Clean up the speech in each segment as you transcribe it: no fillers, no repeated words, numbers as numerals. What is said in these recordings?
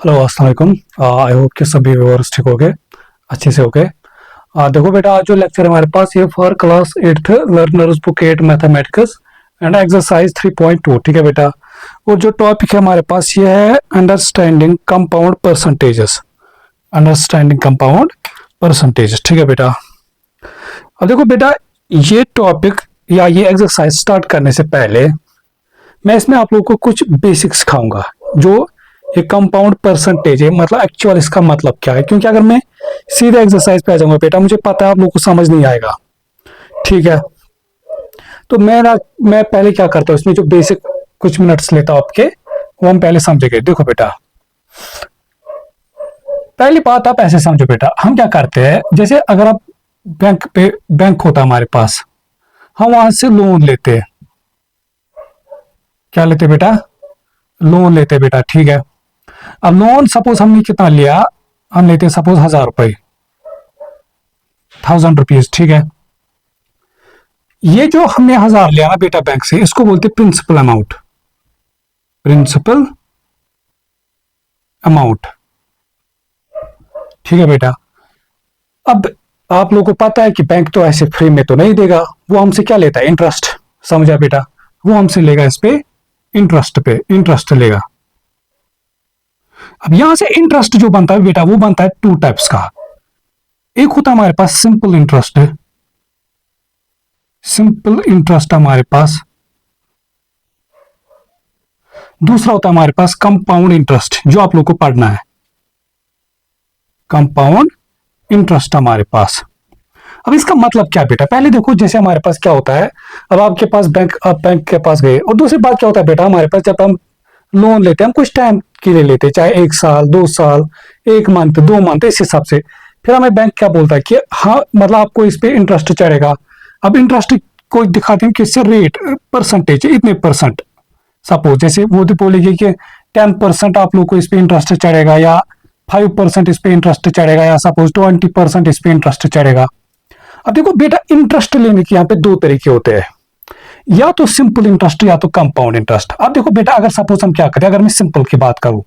Hello अस्सलाम वालेकुम। I hope कि सभी व्यूअर्स ठीक हो गए, अच्छे से हो गए। देखो बेटा, आज जो लेक्चर हमारे पास ये for class 8th learners book 8 mathematics and exercise 3.2, ठीक है बेटा। और जो टॉपिक है हमारे पास ये है understanding compound percentages. Understanding compound percentages, ठीक है बेटा। अब देखो बेटा, ये टॉपिक या ये एक्सरसाइज स्टार्ट करने से पहले मैं इसमें आप लोगों को कुछ बेसिक्स सिखाऊंगा। जो ये कंपाउंड परसेंटेज है, मतलब एक्चुअल इसका मतलब क्या है, क्योंकि अगर मैं सीधे एक्सरसाइज पे आ जाऊंगा बेटा, मुझे पता है आप लोगों को समझ नहीं आएगा, ठीक है। तो मैं पहले क्या करता हूँ, इसमें जो बेसिक कुछ मिनट्स लेता हूँ आपके, वो हम पहले समझेंगे। देखो बेटा, पहली बात आप ऐसे समझो बेटा, हम क्या करते हैं, जैसे अगर आप बैंक होता हमारे पास, हम वहां से लोन लेते हैं। क्या लेते बेटा? लोन लेते बेटा, ठीक है। अब लोन सपोज हमने कितना लिया, हम लेते सपोज 1000 रुपए, 1000 रुपीज, ठीक है। ये जो हमने 1000 लिया ना बेटा बैंक से, इसको बोलते प्रिंसिपल अमाउंट। प्रिंसिपल अमाउंट, ठीक है बेटा। अब आप लोगों को पता है कि बैंक तो ऐसे फ्री में तो नहीं देगा, वो हमसे क्या लेता है? इंटरेस्ट। समझा बेटा? वो हमसे लेगा इस पे इंटरेस्ट लेगा। अब यहां से इंटरेस्ट जो बनता है बेटा, वो बनता है टू टाइप्स का। एक होता है हमारे पास सिंपल इंटरेस्ट है, सिंपल इंटरेस्ट हमारे पास। दूसरा होता है हमारे पास कंपाउंड इंटरेस्ट, जो आप लोग को पढ़ना है, कंपाउंड इंटरेस्ट हमारे पास। अब इसका मतलब क्या बेटा? पहले देखो, जैसे हमारे पास क्या होता है, अब आपके पास आप बैंक के पास गए, और दूसरी बात क्या होता है बेटा, हमारे पास जब हम लोन लेते हैं, हम कुछ टाइम के लिए लेते हैं, चाहे 1 साल, 2 साल, 1 मंथ, 2 मंथ, इस हिसाब से। फिर हमें बैंक क्या बोलता है कि हाँ, मतलब आपको इस पे इंटरेस्ट चढ़ेगा। अब इंटरेस्ट को दिखाते हैं किससे? रेट, परसेंटेज, इतने परसेंट। सपोज जैसे वो तो बोलेगी कि 10% आप लोग को इस पे इंटरेस्ट चढ़ेगा, या 5% इस पे इंटरेस्ट चढ़ेगा, या सपोज 20% इस पे इंटरेस्ट चढ़ेगा। अब देखो बेटा, इंटरेस्ट लेने के यहाँ पे दो तरीके होते हैं, या तो सिंपल इंटरेस्ट या तो कंपाउंड इंटरेस्ट। अब देखो बेटा, अगर सपोज हम क्या करें, अगर मैं सिंपल की बात करूं,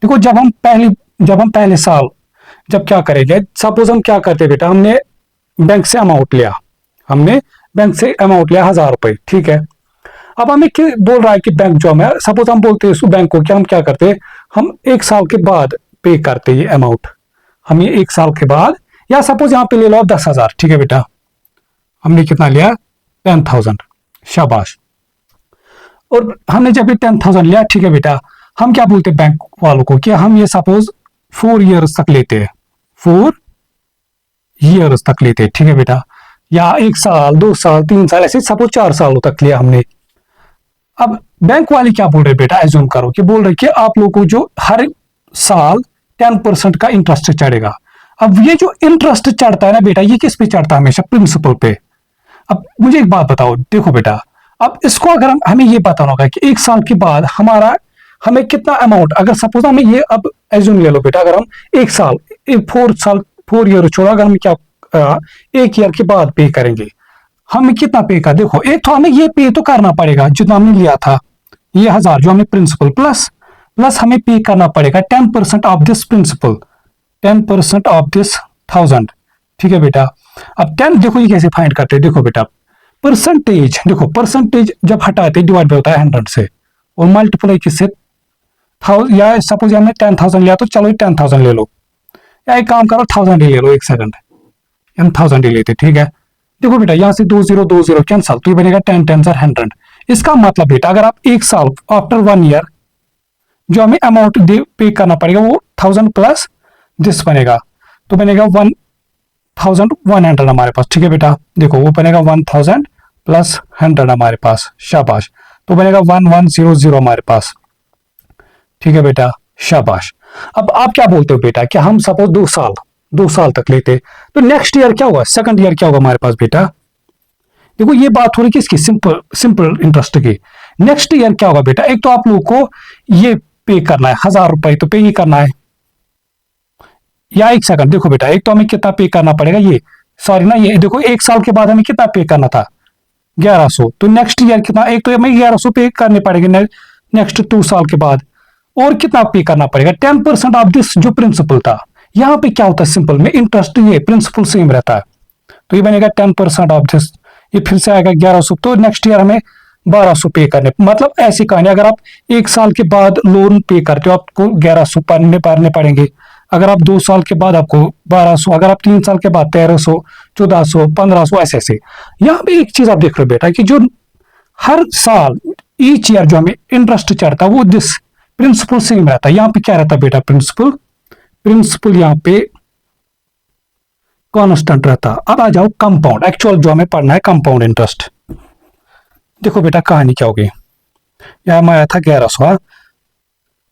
देखो जब हम पहले साल जब क्या करेंगे, सपोज हम क्या करते बेटा, हमने बैंक से अमाउंट लिया, हमने बैंक से अमाउंट लिया 1000 रुपए, ठीक है। अब हमें क्या बोल रहा है कि बैंक जो हमें, सपोज हम बोलते हैं उस बैंक को कि हम क्या करते हैं, हम 1 साल के बाद पे करते ये अमाउंट। हम ये 1 साल के बाद, या सपोज यहाँ पे ले लो आप 10,000, ठीक है बेटा। हमने कितना लिया? 10,000, शाबाश। और हमने जब ये 10,000 लिया, ठीक है बेटा, हम क्या बोलते हैं बैंक वालों को कि हम ये सपोज 4 इयर्स तक लेते हैं, 4 इयर्स तक लेते हैं, ठीक है बेटा। या 1 साल, 2 साल, 3 साल, ऐसे सपोज 4 सालों तक लिया हमने। अब बैंक वाले क्या बोल रहे बेटा, एज्यूम करो कि बोल रहे कि आप लोगों को जो हर साल 10% का इंटरेस्ट चढ़ेगा। अब ये जो इंटरेस्ट चढ़ता है ना बेटा, ये किस पे चढ़ता है? हमेशा प्रिंसिपल पे। अब मुझे एक बात बताओ, देखो बेटा, अब इसको अगर हमें ये बताना होगा कि 1 साल के बाद हमें कितना अमाउंट, अगर सपोज हमें ये, अब एज्यूम ले लो बेटा, अगर हम 1 साल, 4 साल, 4 ईयर छोड़ो, अगर हम क्या 1 ईयर के बाद पे करेंगे, हमें कितना पे का? देखो, एक तो हमें ये पे तो करना पड़ेगा जितना हमने लिया था, ये 1000 जो हमने प्रिंसिपल, प्लस हमें पे करना पड़ेगा 10% of this principle, 10% of this 1000, ठीक है बेटा। अब 10, देखो ये कैसे फाइंड करते हैं, देखो बेटा, परसेंटेज, देखो परसेंटेज जब हटाते डिवाइड होता है 100 से, और मल्टीप्लाई किससे? या सपोज हमने 10,000 लिया, तो चलो 10,000 ले लो, या एक काम करो 1000 ही ले लो, एक सेकंड, हम 1000 ही लेते, ठीक है। देखो बेटा, यहां से 20 कैंसल, तो ये बनेगा 10 10 100। इसका मतलब बेटा, अगर आप 1 साल, आफ्टर 1 ईयर, जो हमें अमाउंट पे करना पड़ेगा वो 1000 प्लस दिस बनेगा, तो बनेगा 1100 हमारे पास, ठीक है बेटा। देखो वो बनेगा 1000 प्लस 100 हमारे पास, शाबाश। तो बनेगा 1100 हमारे पास, ठीक है बेटा, शाबाश। अब आप क्या बोलते हो बेटा कि हम सपोज 2 साल तक लेते, तो नेक्स्ट ईयर क्या होगा, सेकंड ईयर क्या होगा हमारे पास बेटा? देखो ये बात हो रही किसकी? सिंपल इंटरेस्ट की। नेक्स्ट ईयर क्या होगा बेटा? एक तो आप लोगों को ये पे करना है 1000 रुपए, तो पे ही करना है, या एक सेकंड, देखो बेटा, एक तो हमें कितना पे करना पड़ेगा, ये सॉरी ना, ये देखो 1 साल के बाद हमें कितना पे करना था? 1100। तो नेक्स्ट ईयर कितना? एक तो हमें 1100 पे करने पड़ेंगे नेक्स्ट 2 साल के बाद। और कितना पे करना पड़ेगा, 10% ऑफ दिस जो प्रिंसिपल था। यहाँ पे क्या होता है, सिंपल में इंटरेस्ट ये प्रिंसिपल सेम रहता है, तो ये बनेगा 10% ऑफ दिस, ये फिर से आएगा 1100। तो नेक्स्ट ईयर हमें 1200 पे करने, मतलब ऐसी कहानी, अगर आप 1 साल के बाद लोन पे करते हो आपको 1100 भरने पड़ेंगे, अगर आप 2 साल के बाद आपको 1200, अगर आप 3 साल के बाद 1300, 1400, 1500, ऐसे ऐसे। यहाँ पे एक चीज आप देख रहे हो बेटा कि जो हर साल ईच ईयर जो हमें इंटरेस्ट चढ़ता है वो दिस प्रिंसिपल सेम रहता है। यहाँ पे क्या रहता है बेटा, प्रिंसिपल यहाँ पे कांस्टेंट रहता। अब आ जाओ कंपाउंड, एक्चुअल जो हमें पढ़ना है कंपाउंड इंटरेस्ट। देखो बेटा कहानी क्या होगी, यहां में आया था 1100।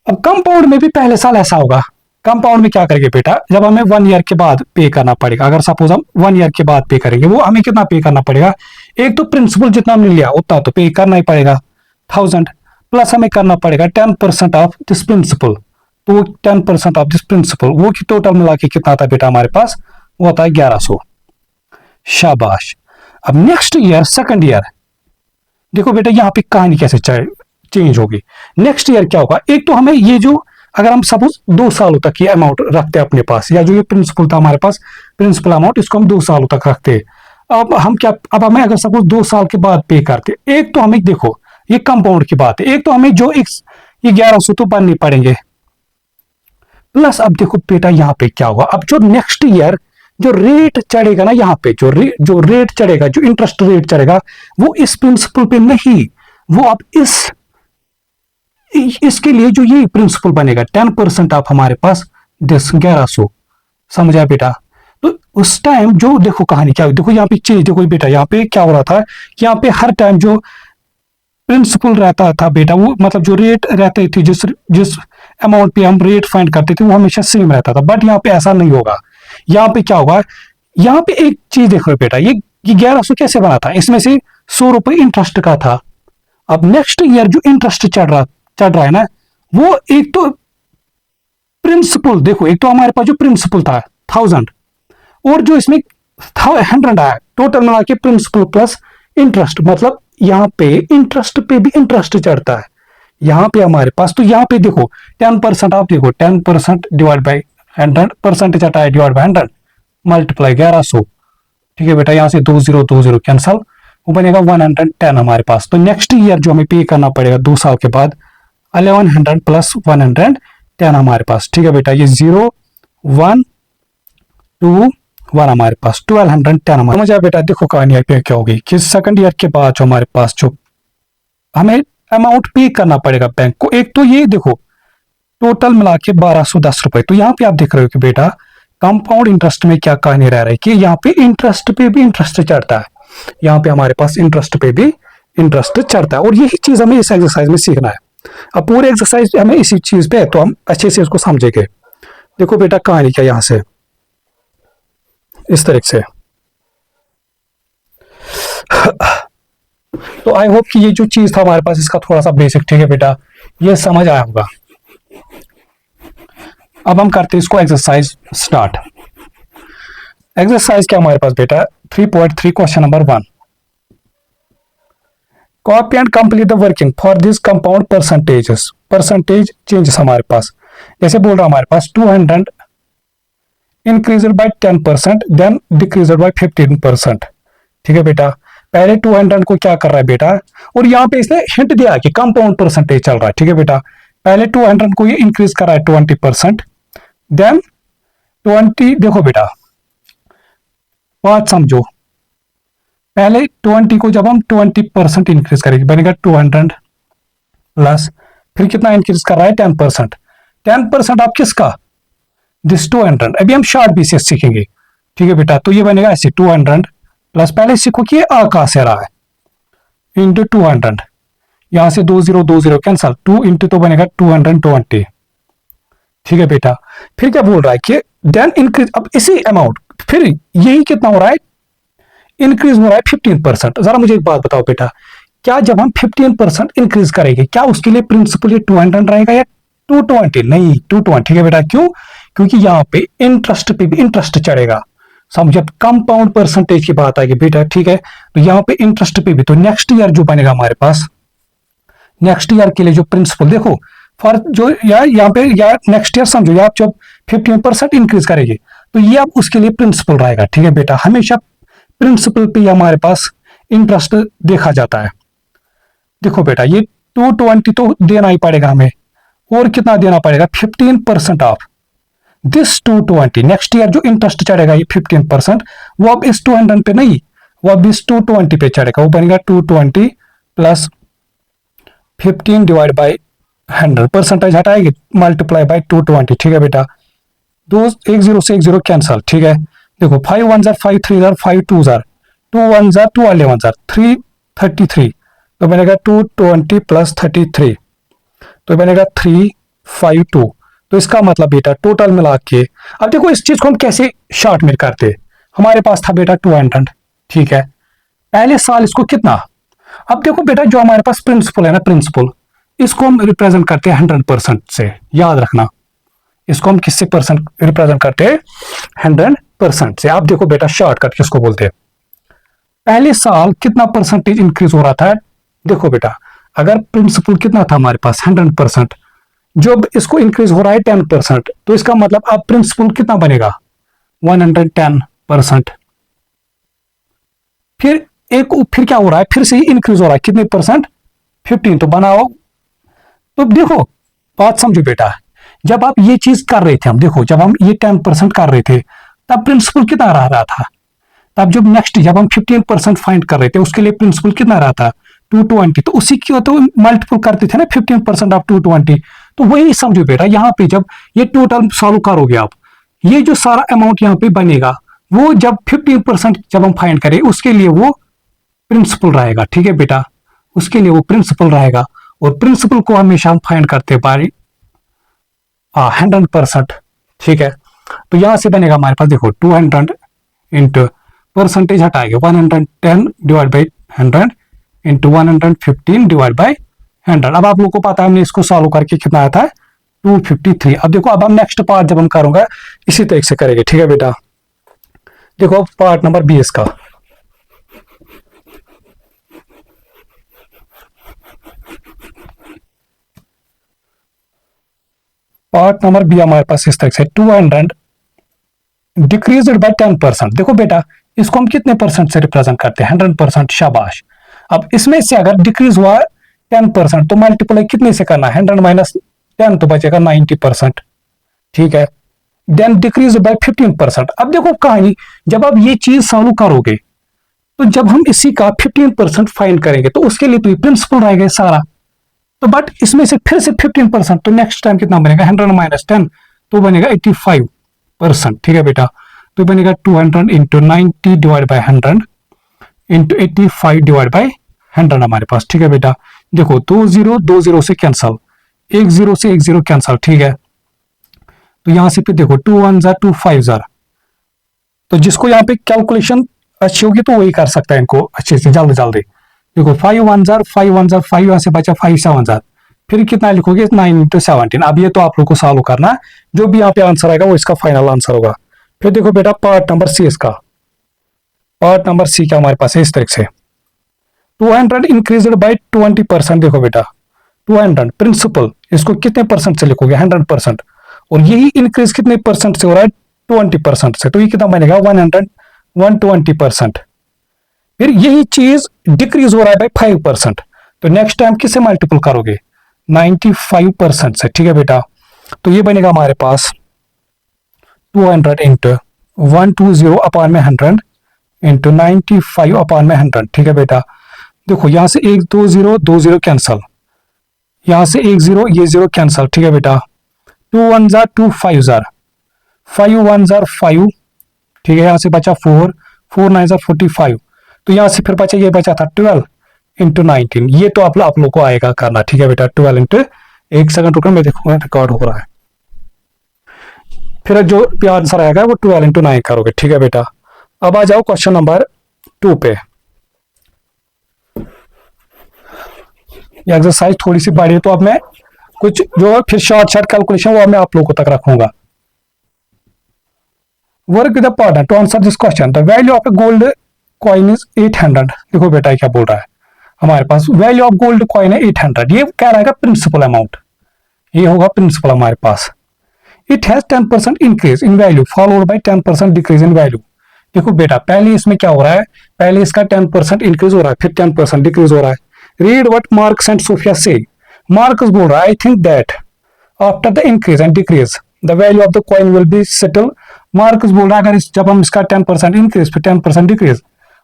अब कंपाउंड में भी पहले साल ऐसा होगा। कंपाउंड में क्या करेंगे बेटा, जब हमें 1 ईयर के बाद पे करना पड़ेगा, अगर सपोज हम 1 ईयर के बाद पे करेंगे, वो हमें कितना पे करना पड़ेगा, एक तो प्रिंसिपल जितना हमने लिया उतना तो पे करना ही पड़ेगा 1000, प्लस हमें करना पड़ेगा 10% ऑफ दिस प्रिंसिपल। तो 10% ऑफ दिस प्रिंसिपल वो की टोटल मिला के कितना था बेटा हमारे पास, वो होता है 1100। शाबाश। अब नेक्स्ट ईयर सेकंड ईयर, देखो बेटा यहाँ पे कहानी कैसे चेंज होगी। नेक्स्ट ईयर क्या होगा, एक तो हमें ये जो, अगर हम सपोज 2 सालों तक ये अमाउंट रखते हैं अपने पास, या जो ये प्रिंसिपल था हमारे पास, प्रिंसिपल अमाउंट, इसको हम 2 सालों तक रखते हैं। अब हम क्या, अब हमें अगर सपोज 2 साल के बाद पे करते, एक तो हमें देखो ये कंपाउंड की बात है, एक तो हमें जो ये 1100 तो भरने पड़ेंगे, प्लस अब देखो बेटा यहाँ पे क्या होगा, अब जो नेक्स्ट ईयर जो रेट चढ़ेगा ना, यहाँ पे जो रेट चढ़ेगा, जो इंटरेस्ट रेट चढ़ेगा, वो इस प्रिंसिपल पे नहीं, वो अब इसके लिए जो ये प्रिंसिपल बनेगा 10% ऑफ हमारे पास 1100। समझा बेटा। तो उस टाइम जो देखो कहानी क्या हुई, देखो यहाँ पे चेंज, देखो बेटा यहाँ पे क्या हो रहा था कि यहाँ पे हर टाइम जो प्रिंसिपल रहता था बेटा, वो मतलब जो रेट रहते थे, जिस अमाउंट पे हम रेट फाइंड करते थे, वो हमेशा सेम रहता था। बट यहाँ पे ऐसा नहीं होगा। यहाँ पे क्या होगा, यहाँ पे एक चीज देखो बेटा, ये 1100 कैसे बना था, इसमें से 100 रुपए इंटरेस्ट का था। अब नेक्स्ट ईयर जो इंटरेस्ट चढ़ रहा है ना, वो एक तो प्रिंसिपल देखो, एक तो हमारे पास जो प्रिंसिपल था 1000, और जो इसमें 100 आया, टोटल मिला के प्रिंसिपल प्लस इंटरेस्ट, मतलब यहाँ पे इंटरेस्ट पे भी इंटरेस्ट चढ़ता है यहाँ पे हमारे पास। तो यहाँ पे देखो 10% आप देखो 10% डिवाइड बाई 100, परसेंटेज हटाए डिवाइड बाई 100 मल्टीप्लाई 1100। ठीक है बेटा, यहाँ से 20 कैंसल, वो बनेगा 110 हमारे पास। तो नेक्स्ट ईयर जो हमें पे करना पड़ेगा 2 साल के बाद 1100 प्लस 110 हमारे पास। ठीक है बेटा, ये 0 1 2 1 हमारे पास 1210 हमारे। समझ आया बेटा। देखो कहानी पे क्या होगी कि सेकंड ईयर के बाद जो हमारे पास जो हमें अमाउंट पे करना पड़ेगा बैंक को, एक तो ये देखो टोटल मिला के 1210 रुपए। तो यहाँ पे आप देख रहे हो कि बेटा कंपाउंड इंटरेस्ट में क्या कहानी रह रही है कि यहाँ पे इंटरेस्ट पे भी इंटरेस्ट चढ़ता है, यहाँ पे हमारे पास इंटरेस्ट पे भी इंटरेस्ट चढ़ता है। और यही चीज हमें इस एक्सरसाइज में सीखना है। अब पूरे एक्सरसाइज हमें इसी चीज पे है, तो हम अच्छे से इसको समझेंगे। देखो बेटा कहानी क्या, यहां से इस तरीके से। तो आई होप कि ये जो चीज था हमारे पास, इसका थोड़ा सा बेसिक, ठीक है बेटा, ये समझ आया होगा। अब हम करते हैं इसको एक्सरसाइज स्टार्ट। एक्सरसाइज क्या हमारे पास बेटा, 3.3 question number 1, copy and complete the working for this compound percentages. Percentage changes हमारे पास जैसे बोल रहा हमारे पास 200 increased by 10%, then decreased by 15%। ठीक है बेटा, पहले 200 को क्या कर रहा है बेटा, और यहाँ पे इसने हिंट दिया कि कंपाउंड परसेंटेज चल रहा है। ठीक है बेटा, पहले 200 को ये इंक्रीज कर रहा है 20%, देन 20, देखो बेटा बात समझो, पहले 20 को जब हम 20% इंक्रीज करेंगे बनेगा 200 प्लस, फिर कितना इंक्रीज कर रहा है 10%। 10% आप किसका, दिस 200। अभी हम शॉर्ट बेसिस सीखेंगे। ठीक है बेटा, तो ये बनेगा ऐसे 200 प्लस, पहले सीखो कि आ कहां से रहा है, इंटू 200, यहां से 20 कैंसल, 2 इंटू तो बनेगा 220। ठीक है बेटा, फिर क्या बोल रहा है कि देन इंक्रीज, अब इसी अमाउंट फिर यही कितना हो रहा है, इंक्रीज हो रहा है 15%। जरा मुझे एक बात बताओ बेटा, क्या जब हम 15% इंक्रीज करेंगे क्या उसके लिए प्रिंसिपल ये 200 रहेगा या 220? नहीं, 220। ठीक है बेटा, क्यों, क्योंकि यहाँ पे इंटरेस्ट पे भी इंटरेस्ट चढ़ेगा। समझ, कंपाउंड परसेंटेज की बात आएगी बेटा। ठीक है, तो यहाँ पे इंटरेस्ट पे भी, तो नेक्स्ट ईयर जो बनेगा हमारे पास, नेक्स्ट ईयर के लिए जो प्रिंसिपल देखो फॉर जो या यहाँ पे या नेक्स्ट ईयर समझो, या आप जब 15% इंक्रीज करेंगे तो ये अब उसके लिए प्रिंसिपल रहेगा। ठीक है बेटा, हमेशा प्रिंसिपल पे हमारे पास इंटरेस्ट देखा जाता है। देखो बेटा, ये 220 तो देना ही पड़ेगा हमें, और कितना देना पड़ेगा, 15% ऑफ दिस 220। नेक्स्ट ईयर जो इंटरेस्ट चढ़ेगा ये 15%, वो अब इस 200 पे नहीं, वो अब इस 220 पे चढ़ेगा। वो बनेगा 220 प्लस 15 डिवाइड बाई 100, परसेंटेज हटाएगी, मल्टीप्लाई बाई 220। ठीक है बेटा, दो एक जीरो से एक जीरो कैंसल। ठीक है, देखो 5 1 jar 5 3 jar 5 2 jar 2 1 jar 2 11 jar 3 33, तो बनेगा 220 प्लस 33, तो बनेगा 352। तो इसका मतलब बेटा टोटल मिला के, अब देखो इस चीज को हम कैसे शॉर्ट में करते, हमारे पास था बेटा 200। ठीक है, पहले साल इसको कितना, अब देखो बेटा जो हमारे पास प्रिंसिपल है ना, प्रिंसिपल इसको हम रिप्रेजेंट करते हैं 100% से, याद रखना इसको हम किससे परसेंट रिप्रेजेंट करते हैं, 100% से। आप देखो बेटा शॉर्टकट किसको बोलते हैं, पहले साल कितना परसेंटेज इंक्रीज हो रहा था। देखो बेटा, अगर प्रिंसिपल कितना था हमारे पास 100%, जब इसको इंक्रीज हो रहा है 10%, तो इसका मतलब अब प्रिंसिपल कितना बनेगा 110%। फिर क्या हो रहा है, फिर से ही इंक्रीज हो रहा है, कितने परसेंट, 15। तो बनाओ, तो देखो बात समझो बेटा, जब आप ये चीज कर रहे थे, हम देखो जब हम ये 10% कर रहे थे तब प्रिंसिपल कितना रहा था, तब जब नेक्स्ट जब हम 15% फाइंड कर रहे थे उसके लिए प्रिंसिपल कितना रहा था 220, तो उसी की तो मल्टीपल करते थे ना 15% ऑफ 220। तो वही समझो बेटा, यहाँ पे जब ये टोटल सॉल्व करोगे आप, ये जो सारा अमाउंट यहाँ पे बनेगा वो जब 15% जब हम फाइंड करें उसके लिए वो प्रिंसिपल रहेगा। ठीक है बेटा, उसके लिए वो प्रिंसिपल रहेगा, और प्रिंसिपल को हमेशा हम फाइंड करते हैं बाई 100%। ठीक है, तो यहां से बनेगा हमारे पास देखो 200 इंटू परसेंटेज हटाएंगे 110 divide by 100 into 115 divide by 100। अब आप लोगों को पता है हमने इसको सॉल्व करके कितना आया था 253। अब देखो, अब हम नेक्स्ट पार्ट जब हम करूंगा इसी तरीके से करेंगे। ठीक है बेटा, देखो पार्ट नंबर 20 का, पार्ट नंबर बी हमारे पास इस तरह से 200 डिक्रीज्ड बाय 10%। देखो बेटा, इसको हम कितने परसेंट से रिप्रेजेंट करते हैं, 100%। शाबाश। अब इसमें से अगर डिक्रीज हुआ 10% तो मल्टीप्लाई कितने से करना है, 100 माइनस 10 तो बचेगा 90%। ठीक है, देन डिक्रीज बाय 15%। अब देखो कहानी, जब आप ये चीज सॉल्व करोगे तो जब हम इसी का 15% फाइंड करेंगे तो उसके लिए तो प्रिंसिपल रहेगा सारा, तो बट इसमें से फिर से 15%, तो नेक्स्ट टाइम कितना बनेगा 100 माइनस 10 तो बनेगा 85%। ठीक है बेटा, तो बनेगा 200 into 90 divide by 100 into 85 divide by 100 हमारे पास। ठीक है बेटा, देखो 2 0 से कैंसल, 1 0 से 1 0 कैंसल। ठीक है, तो यहां से फिर देखो 2 1 जार 2 5 जार, तो जिसको यहाँ पे कैलकुलेशन अच्छी होगी तो वही कर सकता है इनको अच्छे से जल्दी जल्दी। देखो 5 1 जार 5 1 जार 5, यहाँ से बचा 5 7 जार, फिर कितना लिखोगे 9 इंटू 17। अब ये तो आप लोग को सॉल्व करना, जो भी यहाँ पे आंसर आएगा वो इसका फाइनल आंसर होगा। फिर देखो बेटा पार्ट नंबर सी, इसका पार्ट नंबर सी क्या हमारे पास है इस तरीके से, 200 इंक्रीज्ड बाय 20%। देखो बेटा 200 प्रिंसिपल, इसको कितने परसेंट से लिखोगे 100%, और यही इंक्रीज कितने परसेंट से हो रहा है 20% से, तो ये कितना बनेगा 120%। फिर यही चीज डिक्रीज हो रहा है बाय 5%, तो नेक्स्ट टाइम किससे मल्टीपल करोगे 95% से। ठीक है बेटा, तो ये बनेगा हमारे पास 200 इंटू 120 अपॉन में 100 इंटू 95 अपॉन में 100। ठीक है बेटा, देखो यहां से 1 2 0 2 0 कैंसल, यहां से 1 0 ये 0 कैंसल। ठीक है बेटा, 2 1 जार 2 5 जार 5 1 जार 5। ठीक है, यहां से बचा 4 4 9 जार 45, तो यहां से फिर बचा ये बचा था 12 इंटू 19। ये तो आप लोग को आएगा करना। ठीक है बेटा, 12 इंटू, एक सेकंड रुको मैं देखूंगा रिकॉर्ड हो रहा है, फिर जो भी आंसर आएगा वो 12 इंटू 9 करोगे। ठीक है बेटा, अब आ जाओ क्वेश्चन नंबर 2 पे। ये एक्सरसाइज थोड़ी सी बड़ी है, तो अब मैं कुछ जो फिर शॉर्ट कैलकुलेशन वो मैं आप लोगों को तक रखूंगा। Work with the partner to answer this question, the value of a gold coin is 800। देखो बेटा क्या बोल रहा है, हमारे पास वैल्यू ऑफ गोल्ड कॉइन है 800, ये कह रहा है प्रिंसिपल अमाउंट, ये होगा प्रिंसिपल हमारे पास। It has 10% increase in value followed by 10% decrease in value. देखो बेटा पहले इसमें क्या हो रहा है, पहले इसका 10% इंक्रीज हो रहा है, फिर 10% डिक्रीज हो रहा है। Read what Marks and Sophia से। मार्क्स बोल रहा है I think that after the increase and decrease the value of the coin will be settle. Marks बोल रहा है अगर जब हम इसका 10% इंक्रीज फिर 10% डिक्रीज,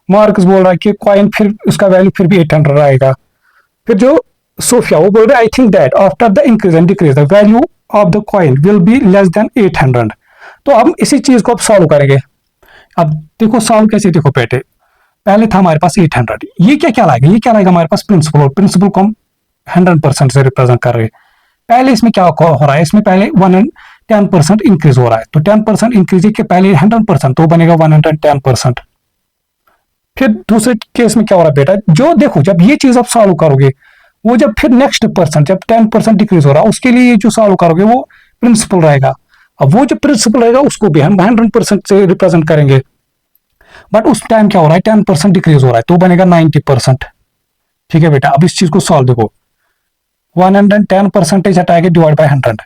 मार्क्स बोल रहा है कि कॉइन फिर उसका वैल्यू फिर भी 800 आएगा। फिर जो सोफिया वो बोल रहा है I think that after the increase and decrease the value of the coin will be less than 800। तो हम इसी चीज को अब सॉल्व करेंगे। अब देखो सॉल्व कैसे, देखो बेटे पहले था हमारे पास 800, ये क्या क्या लाएगा, ये क्या लाएगा हमारे पास प्रिंसिपल, और प्रिंसिपल को हम 100% से रिप्रेजेंट कर रहे हैं। पहले इसमें क्या हो रहा है, इसमें पहले 10% इंक्रीज हो रहा है, तो 10% इंक्रीज के पहले 100% तो बनेगा 110%। फिर दूसरे केस में क्या हो रहा है बेटा, जो देखो जब ये चीज आप सॉल्व करोगे वो जब फिर नेक्स्ट परसेंट जब 10% डिक्रीज हो रहा है उसके लिए जो सॉल्व करोगे वो प्रिंसिपल रहेगा। अब वो जो प्रिंसिपल रहेगा उसको भी हम 100% से रिप्रेजेंट करेंगे, बट उस टाइम क्या हो रहा है 10% डिक्रीज हो रहा है तो बनेगा 90%। ठीक है बेटा, अब इस चीज को सॉल्व देखो 110% हटाएंगे डिवाइड बाय 100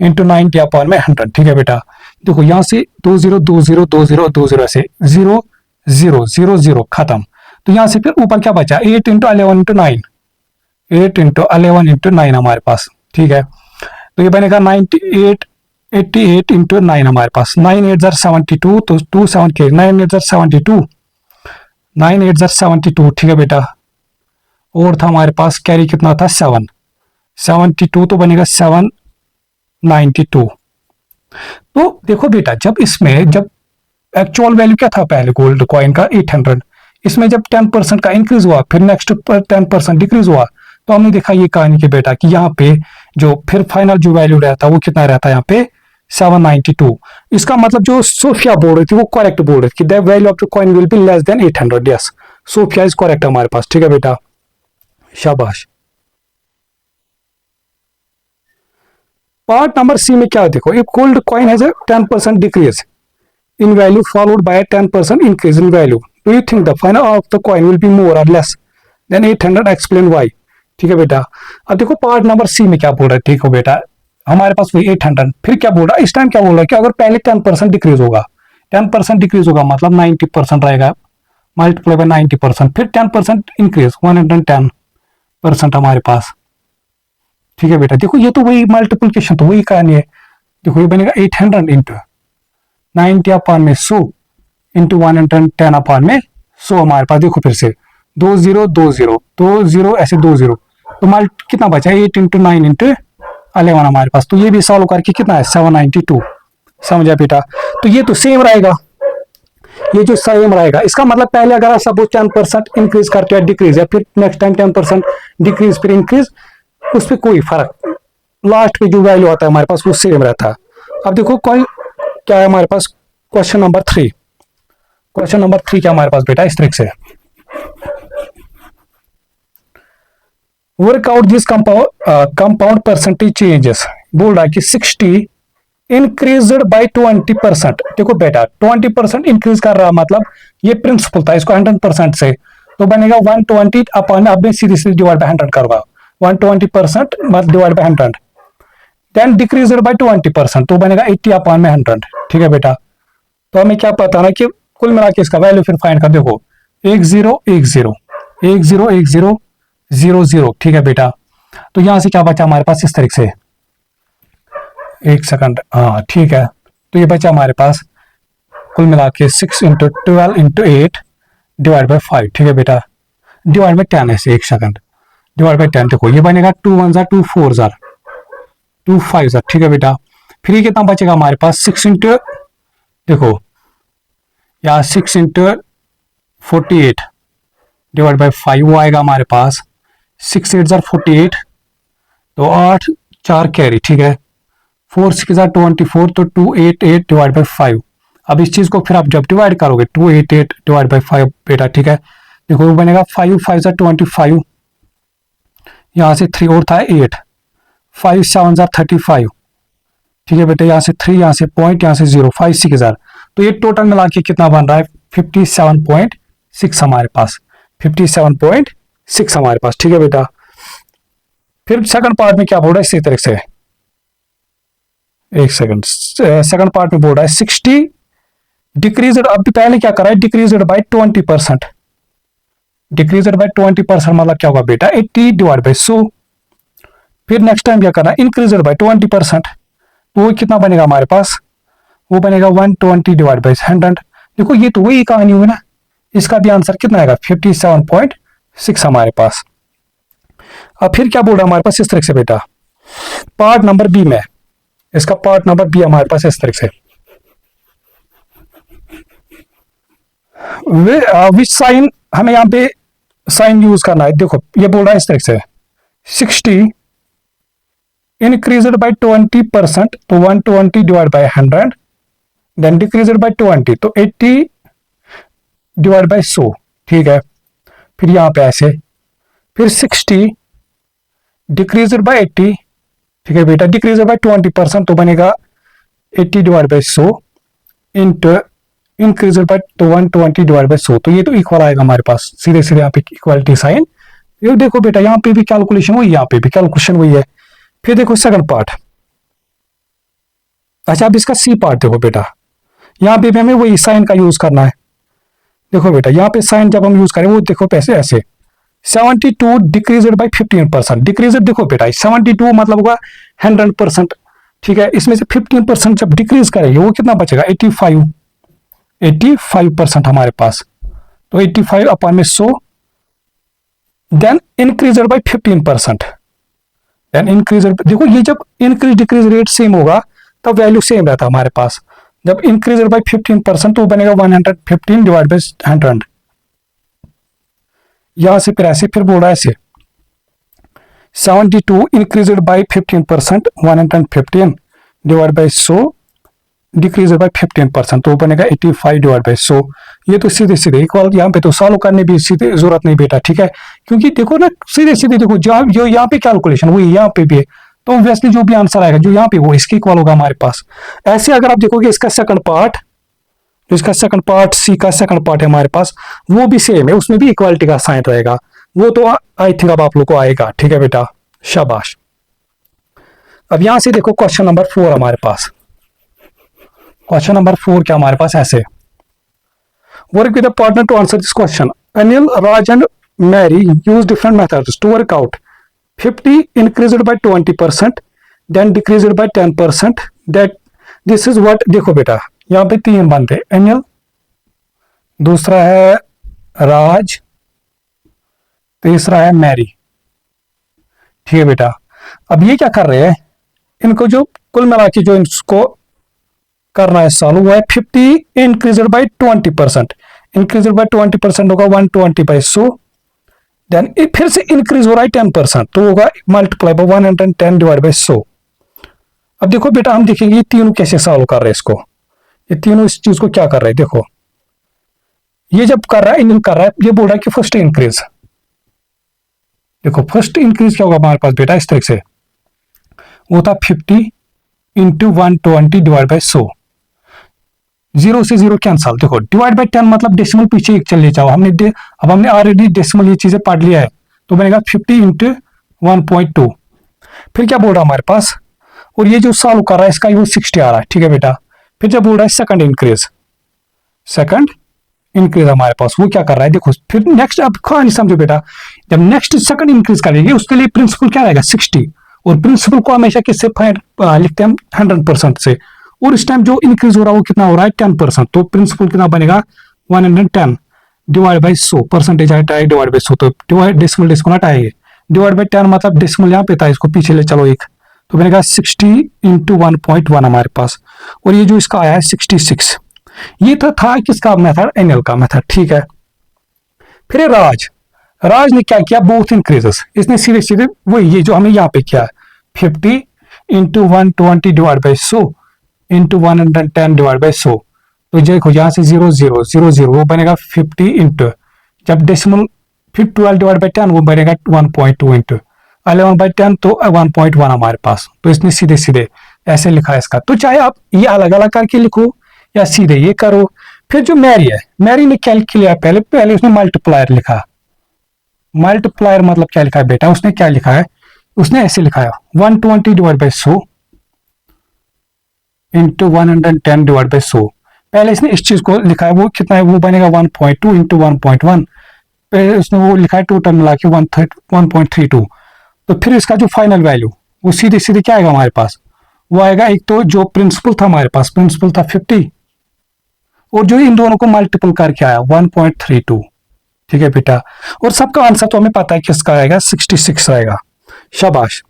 इंटू 90 अपॉन में 100। ठीक है बेटा, देखो यहाँ से 20 20 20 20 ऐसे 0 0 0 0 खत्म। तो यहाँ से फिर ऊपर क्या बचा 8 इंटू 11 इंटू 9, 8 इंटू 11 इंटू 9 हमारे पास। ठीक है, तो ये बनेगा 98 88 इंटू 9 हमारे पास। 9 8 72 तो 2 7 के 9 8 72 9 8 72। ठीक है बेटा, और था हमारे पास कैरी कितना था 7 72 तो बनेगा 792। तो देखो बेटा जब इसमें जब एक्चुअल वैल्यू क्या था पहले गोल्ड कॉइन का 800, इसमें जब 10% का इंक्रीज हुआ फिर नेक्स्ट पर 10% डिक्रीज हुआ तो हमने देखा ये कहानी के बेटा कि यहाँ पे जो फिर फाइनल जो वैल्यू रहता वो कितना रहता है यहाँ पे 792। इसका मतलब जो सोफिया बोल रही थी वो करेक्ट बोल रही थी, the value of the coin will be less than 800। Yes, Sophia is correct हमारे पास। ठीक है बेटा, शाबाश। पार्ट नंबर सी में क्या देखो, if gold coin has a 10% decrease in value followed by a 10% increase in value, do you think the final of the coin will be more or less than 800? explain why। ठीक है बेटा, अब देखो part number C में क्या बोल रहा है। ठीक हो बेटा, हमारे पास वही 800, फिर क्या बोल रहा है इस टाइम क्या बोल रहा है कि अगर पहले 10% डिक्रीज होगा 10% डिक्रीज होगा मतलब 90% रहेगा मल्टीप्लाई बाय 90%, फिर 10% इंक्रीज 110% हमारे पास। ठीक है बेटा, देखो ये तो वही मल्टीप्लीकेशन तो वही कहानी है। देखो ये बनेगा 800 इंटू 90 अपॉन में 100 इंटू 110 अपॉन में 100 हमारे पास। देखो फिर से 2 0 2 0 2 0 ऐसे 2 0 तो मल्ट कितना बचा 8 इंटू 9 इंटू 11 हमारे पास। तो ये भी सॉल्व करके कितना है 792। समझा बेटा, तो ये तो सेम रहेगा, ये जो सेम रहेगा इसका मतलब पहले अगर सपोज 10% इंक्रीज करते हैं डिक्रीज या फिर नेक्स्ट टाइम 10% डिक्रीज फिर इंक्रीज, उस पर कोई फर्क, लास्ट पे जो वैल्यू आता है हमारे पास वो सेम रहता है। अब देखो कोई क्या है हमारे पास क्वेश्चन नंबर 3। क्वेश्चन नंबर 3 क्या हमारे पास बेटा इस तरीके से, work out this compound percentage changes. बोल रहा है कि 60 इंक्रीज्ड बाय 20%। देखो बेटा 20% इंक्रीज कर रहा मतलब ये प्रिंसिपल था, इसको 100% से तो बनेगा 120 अपॉन, अब सीधे सीधे डिवाइड बाय 100 करूंगा 120% divide by 100, then decreased by 20% तो बनेगा 80 अपॉन में 100। ठीक है बेटा, तो हमें क्या पता ना कि कुल मिला के इसका वैल्यू फिर फाइंड कर। देखो 1 0 1 0 1 0 1 0 0 0। ठीक है बेटा, तो यहां से क्या बचा हमारे पास इस तरीके से, एक सेकंड, हाँ ठीक है, तो ये बचा हमारे पास कुल मिला के 6 इंटू 12 इंटू 8 डिवाइड बाय 5। ठीक है बेटा, डिवाइड बाय 10 ऐसे, एक सेकंड, डिवाइड बाय 10। देखो ये बनेगा 2 1 2 4 2 5। ठीक है बेटा, फिर ये कितना बचेगा हमारे पास 6 इंटू, देखो या 6 इंटू 48 डिवाइड बाय 5 वो आएगा हमारे पास 6 8 48 तो 8 4 कैरी। ठीक है, 4 6 24 तो 288 डिवाइड बाय 5। अब इस चीज को फिर आप जब डिवाइड करोगे 288 डिवाइड बाय 5 बेटा। ठीक है, देखो वो बनेगा 5 5 25, यहां से 3 और था 8, 5 7 35। ठीक है बेटा, यहाँ से 3, यहाँ से पॉइंट, यहाँ से 0, 5 6 तो ये टोटल मिला के कितना बन रहा है 57.6 हमारे पास, 57.6 हमारे पास। ठीक है बेटा, फिर सेकंड पार्ट में क्या बोल रहा है इसी तरह से, एक सेकंड, सेकंड पार्ट में बोल रहा है 60 डिक्रीज्ड, अब पहले क्या कर रहा है, डिक्रीज्ड बाय 20%, डिक्रीज्ड बाय 20% मतलब क्या होगा बेटा 80 डिवाइड बाय 100। फिर नेक्स्ट टाइम क्या करना है, इंक्रीज्ड बाय 20%, वो कितना बनेगा हमारे पास, वो बनेगा 120 डिवाइड बाय 100। देखो ये तो वही कहानी हुई ना, इसका भी आंसर कितना आएगा 57.6 हमारे पास। अब फिर क्या बोल रहा है हमारे पास इस तरह से बेटा, पार्ट नंबर बी में, इसका पार्ट नंबर बी हमारे पास इस तरह से, विच साइन, हमें यहाँ पे साइन यूज करना है। देखो ये बोल रहा है इस तरह से 60 इंक्रीज्ड बाय 20%, तो 120 divide by 100, then decreased by 20, तो 80 डिवाइड बाय 100, ठीक है। फिर यहाँ पे ऐसे, फिर 60 डिक्रीज्ड बाय 80, ठीक है बेटा, डिक्रीज्ड बाय 20%, तो बनेगा 80 divide by 100 into increase by 120 divide by 100, तो ये तो इक्वल आएगा हमारे पास, सीधे सीधे यहाँ पे इक्वालिटी साइन। ये देखो बेटा यहाँ पे भी कैलकुलेशन हुई, यहाँ पे भी कैलकुलेशन हुई है। फिर देखो सेकंड पार्ट, अच्छा अब इसका सी पार्ट देखो बेटा, यहाँ पे भी हमें वही साइन का यूज करना है। देखो बेटा यहाँ पे साइन जब हम यूज करें वो देखो पैसे ऐसे 72 डिक्रीज्ड बाय 15%, डिक्रीज देखो बेटा 72 मतलब होगा 100%, ठीक है, इसमें से 15% जब डिक्रीज करेंगे वो कितना बचेगा 85% हमारे पास, तो 85 अपॉन में 100, then increaser bye 15%, then increaser, देखो ये जब इंक्रीज डिक्रीज रेट सेम होगा तब वैल्यू सेम रहता है हमारे पास। जब इंक्रीजर बाय 15% तो बनेगा 115 डिवाइड बाय 100, यहां से फिर ऐसे, फिर बोल रहा है ऐसे 72 increased by 15%, 115 divide by 100 decrease bye 15%, तो बनेगा 85 डिवाइड बाय 100। ये तो सीधे सीधे इक्वल, यहाँ पे तो सॉल्व करने भी सीधे जरूरत नहीं बेटा, ठीक है, क्योंकि देखो ना सीधे सीधे देखो जो यहाँ पे कैलकुलेशन वही यहाँ पे भी है, तो ऑब्वियसली जो भी आंसर आएगा जो यहाँ पे वो इसके इक्वल होगा हमारे पास। ऐसे अगर आप देखोगे इसका सेकंड पार्ट, जो इसका सेकंड पार्ट सी का सेकंड पार्ट है हमारे पास, वो भी सेम है, उसमें भी इक्वालिटी का साइन रहेगा, वो तो आई थिंक अब आप लोग को आएगा, ठीक है बेटा, शाबाश। अब यहां से देखो क्वेश्चन नंबर 4 हमारे पास, क्वेश्चन नंबर 4 क्या हमारे पास ऐसे, work with a partner to answer this question, Anil, Raj and Mary use different methods to work out 50 increased by 20%, then decreased by 10%, that this is what. देखो बेटा यहाँ पे 3 बनते, अनिल, दूसरा है राज, तीसरा है मैरी, ठीक है बेटा। अब ये क्या कर रहे हैं, इनको जो कुल मिला के जो इनको करना है सॉल्व, हुआ है 50 इंक्रीज्ड बाय 20%, इंक्रीज्ड बाय 20% होगा 120 बाय 100, देन फिर से इंक्रीज हो रहा है 10%, तो होगा मल्टीप्लाई बाय 110 डिवाइड बाय 100। अब देखो बेटा हम देखेंगे ये तीनों कैसे सॉल्व कर रहे हैं इसको, ये तीनों इस चीज को क्या कर रहे हैं। देखो ये जब कर रहा है इन कर रहा है, ये बोल रहा है कि फर्स्ट इंक्रीज, देखो फर्स्ट इंक्रीज क्या होगा हमारे पास बेटा इस तरह से, वो था 50 इंटू 120 डिवाइड बाय 100, 0 से 0 कैंसल, देखो डिवाइड बाय 10 मतलब डेसिमल पीछे एक चले जाओ, अब हमने ऑलरेडी डेसिमल ये चीजें पढ़ लिया है, तो बनेगा 50 इंटू 1.2। फिर क्या बोल रहा है हमारे पास, और ये जो सॉल्व कर रहा है इसका वो 60 आ रहा है, ठीक है बेटा। फिर जब बोल रहा है सेकंड इंक्रीज हमारे पास वो क्या कर रहा है, देखो फिर नेक्स्ट, अब कहानी समझो बेटा, जब नेक्स्ट सेकंड इंक्रीज करेंगे उसके लिए प्रिंसिपल क्या रहेगा 60, और प्रिंसिपल को हमेशा किससे लिखते हैं हम 100% से, और इस टाइम जो इंक्रीज हो रहा है वो कितना हो रहा है 10%, तो प्रिंसिपल कितना बनेगा 110 डिवाइड बाई 100, परसेंटेज हटाए डिवाइड बाई 100, तो डिवाइड डेसिमल हटाएंगे, डिवाइड बाई 10 मतलब डेसिमल यहाँ पे था, इसको पीछे ले चलो एक, तो बनेगा 60 इंटू 1.1 हमारे पास, और ये जो इसका आया है 66, ये था किसका मेथड, एनएल का मेथड, ठीक है। फिर राज ने क्या किया, बोथ इंक्रीजेस, इसने सीधे सीधे वही ये जो हमें यहाँ पे किया 50 into 120 divide by 100 into 110 divide by 100, तो देखो यहाँ से 0 0 0 0 वो बनेगा 50 इंटू, जब डेसिमल फिर 12 डिवाइड बाई 10 वो बनेगा 1.2 इंटू 11 बाई 10, तो 1.1 हमारे पास, तो इसने सीधे सीधे ऐसे लिखा है इसका। तो चाहे आप ये अलग अलग करके लिखो या सीधे ये करो। फिर जो मैरी है, मैरी ने क्या किया, पहले उसने मल्टीप्लायर लिखा, मल्टीप्लायर मतलब क्या लिखा है बेटा, उसने क्या लिखा है, उसने ऐसे लिखा है 120 divide by 100 into 110 divide by 100। पहले इसने इस चीज को लिखा है, वो कितना है, वो बनेगा 1.2 इंटू 1.1। पहले उसने वो लिखा है टोटल मिला के 1.32। तो फिर इसका जो फाइनल वैल्यू वो सीधे सीधे क्या आएगा हमारे पास, वो आएगा, एक तो जो प्रिंसिपल था हमारे पास, प्रिंसिपल था 50, और जो इन दोनों को मल्टीपल करके आया 1.32। ठीक है बेटा, और सबका आंसर तो हमें पता है किसका आएगा, 66 आएगा। शाबाश।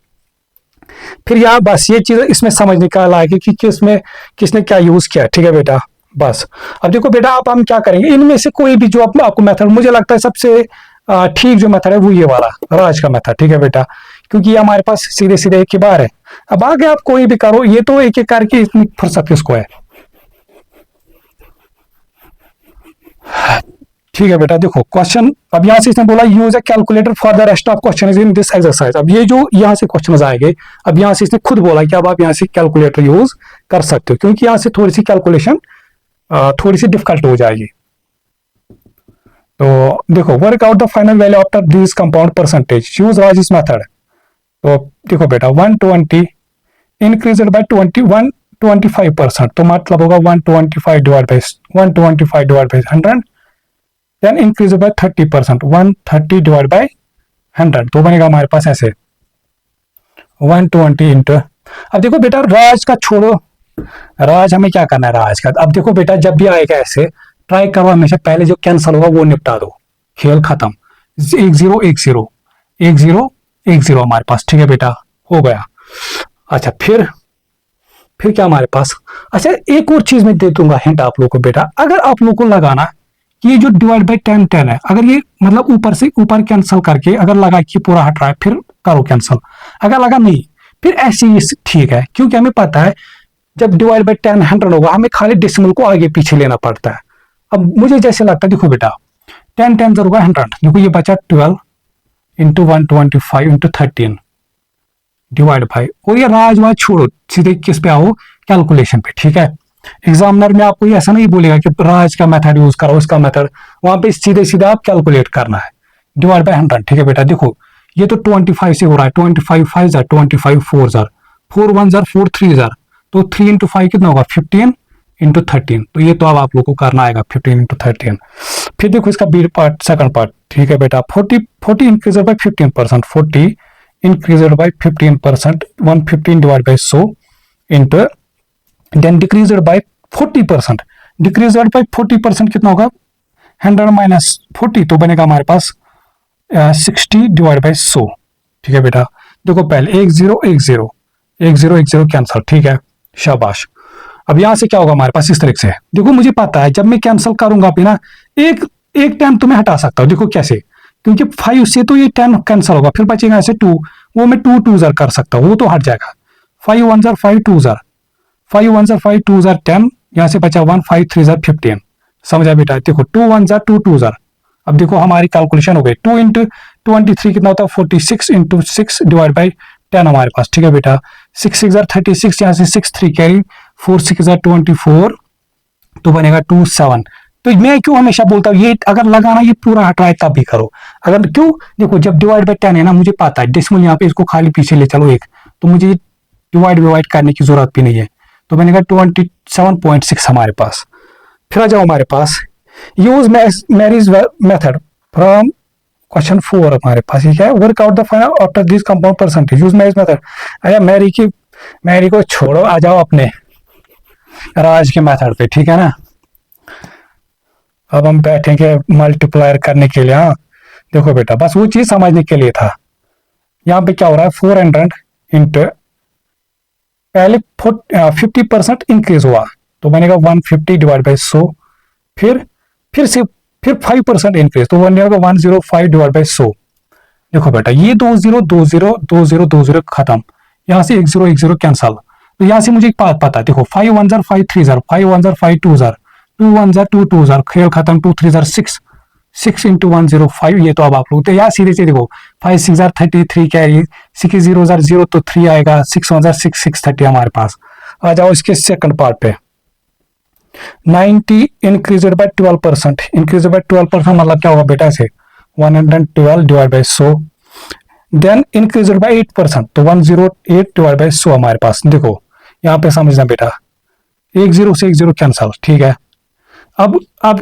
फिर यहाँ बस ये चीज इसमें समझ निकाल आएगी कि किसने क्या यूज किया। ठीक है बेटा, बस अब देखो बेटा, आप हम क्या करेंगे, इनमें से कोई भी जो आपको मेथड मुझे लगता है सबसे ठीक जो मेथड है वो ये वाला राज का मेथड। ठीक है बेटा, क्योंकि ये हमारे पास सीधे सीधे एक ही बार है। अब आगे आप कोई भी करो, ये तो एक एक करके इतनी फुर्सत किसको है। ठीक है बेटा, देखो क्वेश्चन, अब यहां से इसने बोला use a calculator for the rest of question is in this exercise. अब ये जो यहां से क्वेश्चन आएंगे, अब यहां से इसने खुद बोला कि अब आप यहां से कैलकुलेटर यूज कर सकते हो, क्योंकि यहां से थोड़ी सी कैलकुलेशन थोड़ी सी डिफिकल्ट हो जाएगी। तो देखो, work out the final value after this compound percentage, use Rajesh method. तो देखो बेटा, 120 इंक्रीज्ड बाय 125%, तो मतलब होगा 125 divide by 100, then increase by 30%, 130 divide by 100, तो बनेगा हमारे पास ऐसे 120 इंटू। अब देखो बेटा, राज का छोड़ो, राज हमें क्या करना है राज का। अब देखो बेटा, जब भी आएगा ऐसे ट्राई करो हमेशा पहले जो कैंसिल होगा वो निपटा दो, खेल खत्म। 10 10 10 10 हमारे पास। ठीक है बेटा, हो गया। अच्छा, फिर क्या हमारे पास, अच्छा एक और चीज मैं दे दूंगा हिंट आप लोगों को बेटा, अगर आप लोगों को लगाना कि ये जो डिवाइड बाई 10 10 है, अगर ये मतलब ऊपर से ऊपर कैंसिल करके अगर लगा कि पूरा हट रहा है फिर करो कैंसिल, अगर लगा नहीं फिर ऐसे ही ठीक है, क्योंकि हमें पता है जब डिवाइड बाई 10 100 होगा हमें खाली डेसिमल को आगे पीछे लेना पड़ता है। अब मुझे जैसे लगता है, देखो बेटा 10 10 होगा 100, देखो ये बचा 12 इंटू 125 इंटू 13 डिवाइड बाई, और ये राजवाज छोड़ो, सीधे किस पे आओ, कैलकुलेशन पे। ठीक है, एग्जामिनर में आपको ऐसा नहीं बोलेगा कि राज का मेथड यूज करो, उसका मेथड, वहां पे सीधे सीधे आप कैलकुलेट करना है डिवाइड बाय 100। ठीक है बेटा, देखो ये तो 25 से हो रहा है, 25 5 जार, 25 4 जार, 4 1 जार, 4 3 जार, तो 3 इंटू 5 कितना होगा, 15 इंटू 13, तो ये तो अब आप लोग को करना आएगा 15 इंटू 13। फिर देखो इसका बी पार्ट, सेकंड पार्ट। ठीक है बेटा, 40 increase by 15%, 40 increase by 15%, 115 divide by 100 into, then decreased by 40%, decreased by 40% कितना होगा, 100 माइनस 40, तो बनेगा हमारे पास 60 डिवाइड बाय 100। ठीक है बेटा, देखो पहले 10 10 10 10 कैंसिल। ठीक है, शाबाश। अब यहां से क्या होगा हमारे पास, इस तरीके से देखो, मुझे पता है जब मैं कैंसिल करूंगा बिना एक टाइम तो मैं हटा सकता हूं। देखो कैसे, क्योंकि 5 से तो ये 10 कैंसिल होगा, फिर बचेगा ऐसे 2, वो मैं 2 2 जार कर सकता हूँ, वो तो हट जाएगा। 5 1 जार 5 2 जार, 5 1 जार 5 2 जार 10, यहाँ से बचा 1 5 3 जार 15। समझा बेटा, देखो 2 1 जार 2 2 जार। अब देखो हमारी कैलकुलेशन हो गई, 2 इंटू 23 कितना होता है, 46 इंटू 6 डिवाइड बाई 10 हमारे पास। ठीक है बेटा, 6 6 जार 36, यहाँ से 6 3 कैरी, 4 6 जार 24, तो बनेगा 2 7। तो मैं क्यों हमेशा बोलता हूँ, ये अगर लगाना ये पूरा हट रहा है तब भी करो। अगर क्यों, देखो जब डिवाइड बाई 10 है ना, मुझे पता है डेसिमल यहाँ पे इसको खाली पीछे ले चलो एक, तो मुझे डिवाइड करने की जरूरत भी नहीं है, तो बनेगा 27.6 हमारे पास। फिर आ जाओ हमारे पास, use marriage method from question 4 हमारे पास। ये क्या है, work out the final after this compound percentage, use marriage method. अरे मैरी को छोड़ो, आ जाओ अपने राज के मेथड पे। ठीक है ना, अब हम बैठेंगे मल्टीप्लायर करने के लिए। हाँ देखो बेटा, बस वो चीज समझने के लिए था। यहाँ पे क्या हो रहा है, 400 इंटू, पहले 50% इंक्रीज हुआ, तो बनेगा 150 डिवाइड बाई 100, फिर 5% इंक्रीज, तो बनेगा 105 डिवाइड बाई 100। देखो बेटा, ये 20 20 20 20 खत्म, यहाँ से 10 10 कैंसल, तो यहाँ से मुझे एक बात पता है, देखो 5 1 jar 5 3 jar, 5 1 jar 5 2 jar, 2 1 jar 2 2 jar, खेल खत्म, 2 3 जार 6 6 इंटू 105। ये तो अब आप लोग तो यार सीधे से देखो, 5 6 जार 33 कैरी, 6 0 जार 0, तो 3 आएगा, 6 1 जार 6 6 30 हमारे पास। आ जाओ इसके सेकंड पार्ट पे, 90 इंक्रीज बाय 12%, इंक्रीज बाय 12% मतलब क्या होगा बेटा, से 112 divide by 100, then increase by 8%, तो 108 डिवाइड बाय 100 हमारे पास। देखो यहाँ पे समझना बेटा, एक जीरो से एक जीरो कैंसल, ठीक है। अब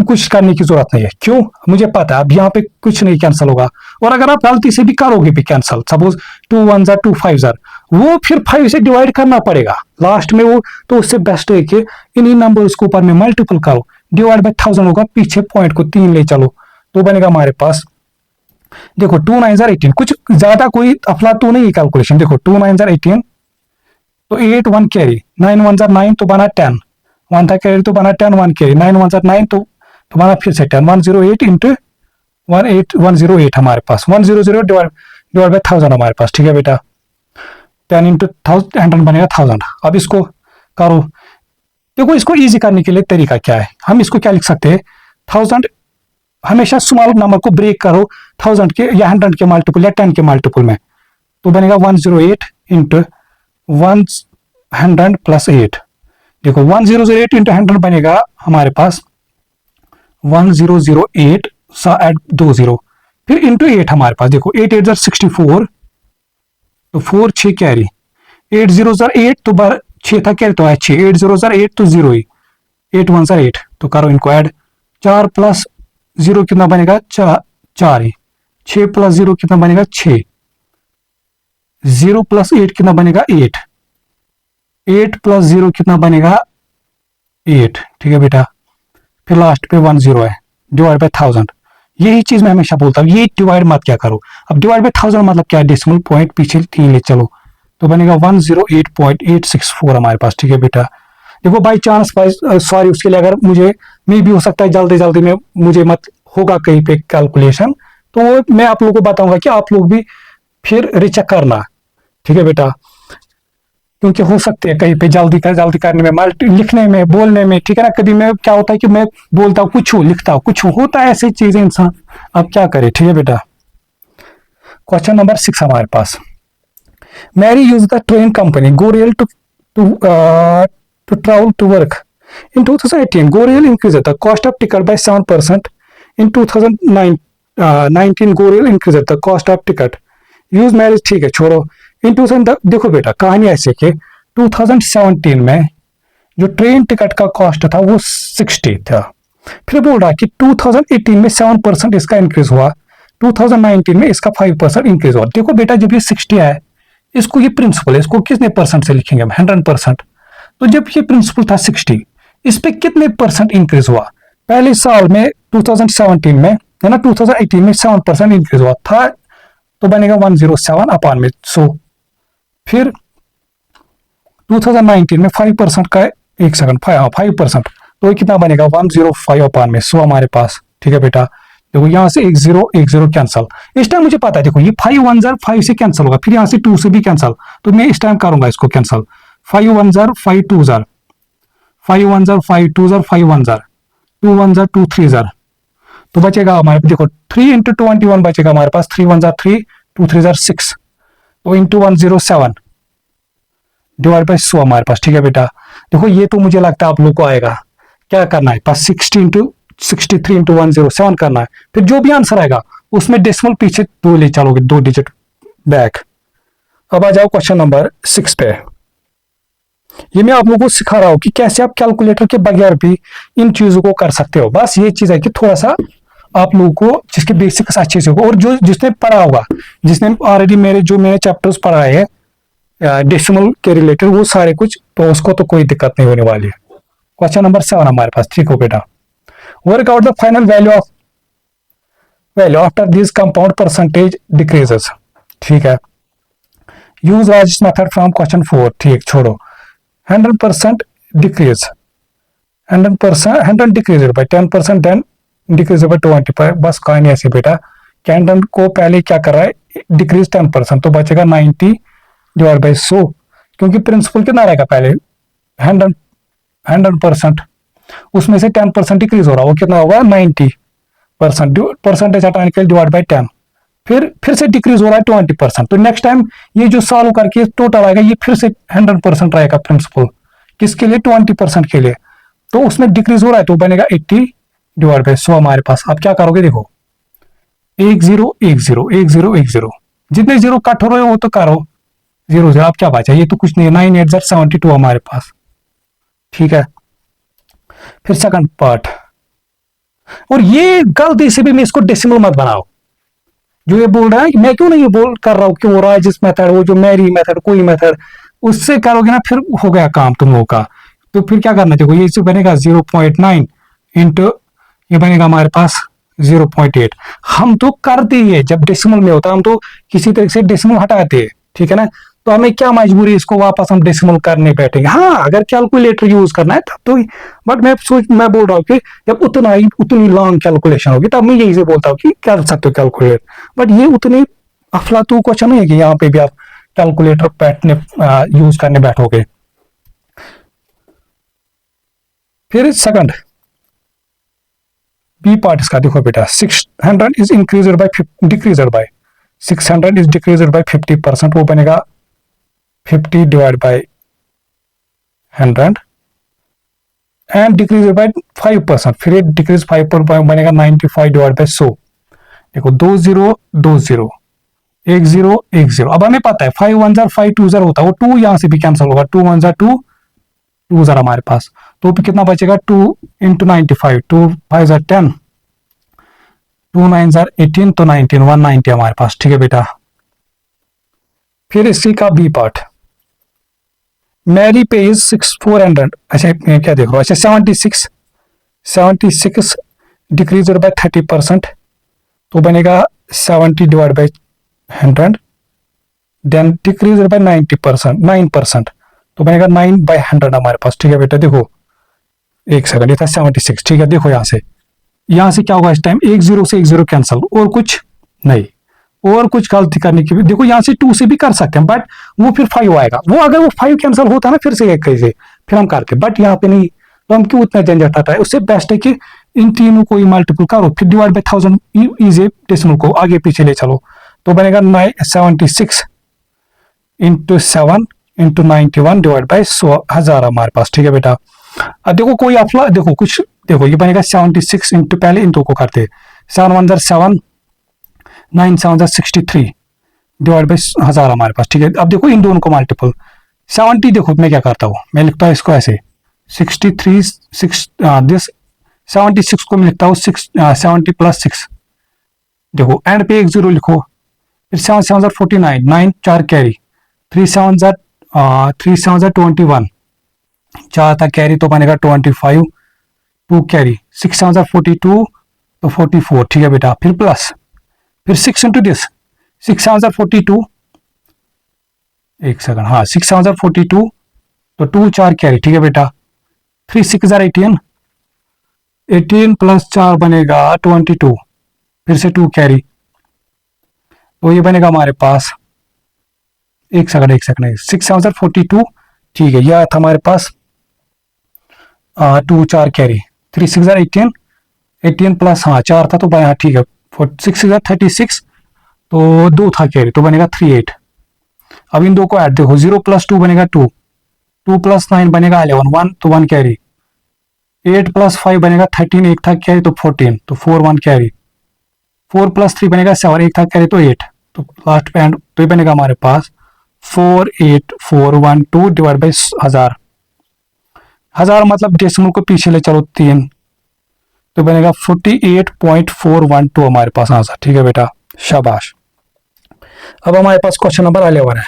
कुछ करने की जरूरत नहीं है, क्यों, मुझे पता है अब यहाँ पे कुछ नहीं कैंसिल होगा। और अगर आप गलती से भी करोगे भी कैंसिल, सपोज 2 1 जार 2 5 जार, वो फिर 5 से डिवाइड करना पड़ेगा लास्ट में वो, तो उससे बेस्ट है कि इन्हीं नंबर्स को ऊपर में मल्टीपल करो, डिवाइड बाय 1000 होगा, पीछे पॉइंट को 3 ले चलो, तो बनेगा हमारे पास, देखो 2 9 जार 18, कुछ ज्यादा कोई अफलातू नहीं है कैलकुलेशन। देखो 2 9 जार 18, तो 8 1 कैरी, 9 1 जार 9 तो बना 10, 1 था कैरी तो बना 10, 1 कैरी, 9 1 जार 9 तो बना फिर से 10, 108 इंटू 108 हमारे पास, 100 डिवाइड बाय 1000 हमारे पास, ठीक है बेटा। 10 इंटू 100 बनेगा 1000। अब इसको करो, देखो इसको इजी करने के लिए तरीका क्या है, हम इसको क्या लिख सकते हैं, 1000 हमेशा स्मॉल नंबर को ब्रेक करो 1000 के या 100 के मल्टीपल या 10 के मल्टीपल में, तो बनेगा 108 इंटू 100 प्लस 8। देखो 1008 इंटू 100 बनेगा हमारे पास 1008 सा एड 2 जीरो, फिर इंटू 8 हमारे पास, देखो 8 8 64, तो 4 6 कैरी, 8 0 8 तो 6 था कैरी तो है 6, 8 0 8 तो 0 ही, 8 1 8, तो करो इनको ऐड, 4 प्लस 0 कितना बनेगा 4 ही, 6 प्लस 0 कितना बनेगा 6, 0 प्लस 8 कितना बनेगा 8, 8 प्लस 0 कितना बनेगा 8, ठीक है बेटा। फिर लास्ट पे 1 0 है, डिवाइड बाय 1000, यही चीज मैं हमेशा बोलता हूँ, ये डिवाइड मत क्या करो। अब डिवाइड बाय 1000 मतलब क्या, डेसिमल पॉइंट पीछे 3 ले चलो, तो बनेगा 108.864 हमारे पास, ठीक है बेटा। देखो बाई चांस सॉरी उसके लिए, अगर मुझे मे भी हो सकता है जल्दी जल्दी में मुझे मत होगा कहीं पे कैलकुलेशन, तो मैं आप लोगों को बताऊंगा कि आप लोग भी फिर रिचेक करना, ठीक है बेटा, क्योंकि हो सकते हैं कहीं पे जल्दी करने में, मल्टी लिखने में, बोलने में, ठीक है ना, कभी मैं क्या होता है कि मैं बोलता हूँ कुछ लिखता हूँ कुछ, होता है ऐसी चीजें इंसान, अब क्या करे, ठीक है बेटा। क्वेश्चन नंबर 6 हमारे पास, Mary use the train company Gorel to travel to work in 2018, Gorel increase the cost of ticket by 7%, in 2019 Gorel increase the cost of ticket, use marriage, ठीक है छोड़ो। इन 2000 देखो बेटा कहानी ऐसे कि 2017 में जो ट्रेन टिकट का कॉस्ट था वो 60 था, फिर बोल रहा कि 2018 में 7% इसका इंक्रीज हुआ, 2019 में इसका 5% इंक्रीज हुआ। देखो बेटा जब ये 60 है, इसको ये प्रिंसिपल है, इसको कितने परसेंट से लिखेंगे हम, 100%। तो जब ये प्रिंसिपल था 60, इस पे कितने परसेंट इंक्रीज हुआ, पहले साल में 2017 में है ना, 2018 में 7% इंक्रीज हुआ था, तो बनेगा 107 अपान में 100। फिर 2019 में 5% का, एक सेकंड, 5%, तो ये कितना बनेगा 105 अपान में 100 हमारे पास, ठीक है बेटा। देखो यहाँ से 1 0 कैंसल, इस टाइम मुझे पता है, देखो ये 5 1 जार 5 से कैंसिल होगा, फिर यहाँ से 2 से भी कैंसिल, तो मैं इस टाइम करूंगा इसको cancel, 5 1 jar 5 2 jar, 5 1 jar 5 2 jar, 5 1 jar 2 1 jar 2 3 jar, तो बचेगा हमारे, देखो 3 इंटू 21 बचेगा हमारे पास, 3 1 जार 3 2 3 जार 6, तो इंटू 107 डिवाइड बाय 100 हमारे पास, ठीक है बेटा। देखो ये तो मुझे लगता है आप लोग को आएगा, क्या करना है, पास 60 इंटू 63 इंटू 107 करना है, फिर जो भी आंसर आएगा उसमें डेसिमल पीछे 2 ले चलोगे, 2 डिजिट बैक। अब आ जाओ क्वेश्चन नंबर 6 पे, ये मैं आप लोगों को सिखा रहा हूं कि कैसे आप कैलकुलेटर के बगैर भी इन चीजों को कर सकते हो। बस ये चीज है कि थोड़ा सा आप लोगों को जिसके बेसिक्स अच्छे से हो, और जो जिसने पढ़ा होगा, जिसने ऑलरेडी मैंने चैप्टर्स पढ़ाए हैं डेसिमल के रिलेटेड, वो सारे कुछ, तो उसको तो कोई दिक्कत नहीं होने वाली है। क्वेश्चन नंबर 7 हमारे पास, ठीक हो बेटा, work out the final value after this compound percentage decreases, ठीक है, use Rajesh method from question 4, ठीक, छोड़ो, 100% decrease, 100 decrease by 10%, then decrease by 25, बस कहानी ऐसी बेटा, कैंडन को पहले क्या कर रहा है, डिक्रीज 10%, तो बचेगा 90 डिवाइड बाय 100, क्योंकि प्रिंसिपल कितना रहेगा पहले 100%, उसमें से 10% डिक्रीज हो रहा है, वो कितना होगा 90%, परसेंटेज हटाने के लिए डिवाइड बाय 10, फिर से डिक्रीज हो रहा है 20%, तो नेक्स्ट टाइम ये जो सॉल्व करके टोटल आएगा ये फिर से 100% रहेगा प्रिंसिपल, किसके लिए 20% के लिए, तो उसमें डिक्रीज हो रहा है, तो बनेगा 80 डिवाइड बाय 100 हमारे पास। अब क्या करोगे, देखो 1 0 1 0 1 0 1 0, जितने जीरो कट हो रहे हो वो तो करो, 0 0, अब क्या बचा, ये तो कुछ नहीं है, 9 8 72 हमारे पास, ठीक है। फिर सेकंड पार्ट। और ये गलती से भी मैं इसको डेसिमल मत बनाओ। जो ये बोल रहा है मैं क्यों नहीं बोल कर रहा हूं कि वो राइजिस मेथड, वो जो मैरी मेथड, कोई मेथड उससे करोगे ना फिर हो गया काम तुम लोगों का। तो फिर क्या करना चाहिए, ये बनेगा 0.9 इंटू ये बनेगा हमारे पास 0.8। हम तो करते ही है जब डेसिमल में होता है, हम तो किसी तरह से डेसिमल हटाते हैं, ठीक है ना। तो हमें क्या मजबूरी इसको वापस हम डेसिमल करने बैठेंगे। हाँ अगर कैलकुलेटर यूज करना है तब तो, बट मैं बोल रहा हूँ कि जब उतनी लॉन्ग कैलकुलेशन होगी तब मैं यही से बोलता हूँ कि कर सकते हो कैलकुलेट। बट ये उतनी अफलातू क्वेश्चन नहीं है कि यहाँ पे भी आप कैलकुलेटर बैठने यूज करने बैठोगे। फिर सेकंड बी पार्ट इसका देखो बेटा, 600 is increased by decreased bye 600 is decreased bye 50%, वो बनेगा 50 divide by 100 and decrease by 5%, फिर डिक्रीज 5% बनेगा 95 डिवाइड बाय 100। देखो 2 0 2 0 1 0 1 0। अब हमें पता है 5 1 जार 5 2 जार होता है, वो 2 यहां से भी कैंसिल होगा, 2 1 जार 2 2 जार हमारे पास, तो कितना बचेगा 2 इंटू 95, 2 5 जार 10, 2 9 जार 18, तो 19 190 हमारे पास, ठीक है बेटा। फिर इसी का बी पार्ट, मैरी पे इज 400, अच्छा क्या देख रहा हूँ, अच्छा 76 डिक्रीज बाय 30%, तो बनेगा 70 divide by 100, then decrease by 9%, तो बनेगा 9 बाय 100 हमारे पास, ठीक है बेटा। देखो एक सेकंड, ये था 76, ठीक है। देखो यहाँ से क्या होगा इस टाइम, 1 0 से 1 0 कैंसल, और कुछ नहीं, और कुछ गलती करने की भी देखो, यहाँ से 2 से भी कर सकते हैं, बट वो फिर 5 आएगा, वो अगर वो 5 कैंसिल होता है ना फिर से एक कैसे फिर हम करते, बट यहाँ पे नहीं, तो हम क्यों उतना झंझट आता है। उससे बेस्ट है कि इन तीनों को ही मल्टीपल करो, फिर डिवाइड बाय 1000 इजी डेसिमल को आगे पीछे ले चलो, तो बनेगा 76 इंटू 7 इंटू 91 डिवाइड बाय 1000 हमारे पास, ठीक है बेटा। अब देखो कोई अफला, देखो कुछ देखो, ये बनेगा 76 इंटू, पहले इन दो को करते 7 1 7 9 7 63 डिवाइड बाई 1000 हमारे पास, ठीक है। अब देखो इन दोनों को मल्टीपल 70, देखो मैं क्या करता हूँ, मैं लिखता हूँ इसको ऐसे 63 दिस 76 को मैं लिखता हूँ 70 प्लस 6, देखो एंड पे 1 0 लिखो, फिर 7 7 49, 9 4 कैरी, 3 7 21, 4 था कैरी तो बनेगा 25, 2 कैरी, 6 7 42 तो 44, ठीक है बेटा। फिर प्लस, फिर 6 इंटू दिस 6 7 42, एक सेकंड, हाँ 6 7 42 तो 2 4 कैरी, ठीक है बेटा। 3 6 18, 18 प्लस 4 बनेगा 22, फिर से 2 कैरी, तो ये बनेगा हमारे पास, एक सेकंड 6 7 42, ठीक है, यह था हमारे पास 2 4 कैरी, 3 6 18, 18 प्लस हाँ 4 था तो हाँ ठीक है, 6 36, तो 2 था कैरी तो बनेगा 38। अब इन दो को ऐड देखो, 0 प्लस 2 बनेगा 2, 2 प्लस 9 बनेगा 11, 1 तो 1 कैरी, 8 प्लस 5 बनेगा 13, एक था कैरी तो 14, तो 4 1 कैरी, 4 प्लस 3 बनेगा 7, एक था कैरी तो 8, तो लास्ट पे एंड तो ये बनेगा हमारे पास 48412 डिवाइड बाई 1000, 1000 मतलब डेसिमल को पीछे ले चलो 3, तो बनेगा 48.412 हमारे पास आंसर, ठीक है बेटा, शाबाश। अब हमारे पास क्वेश्चन नंबर 11 है।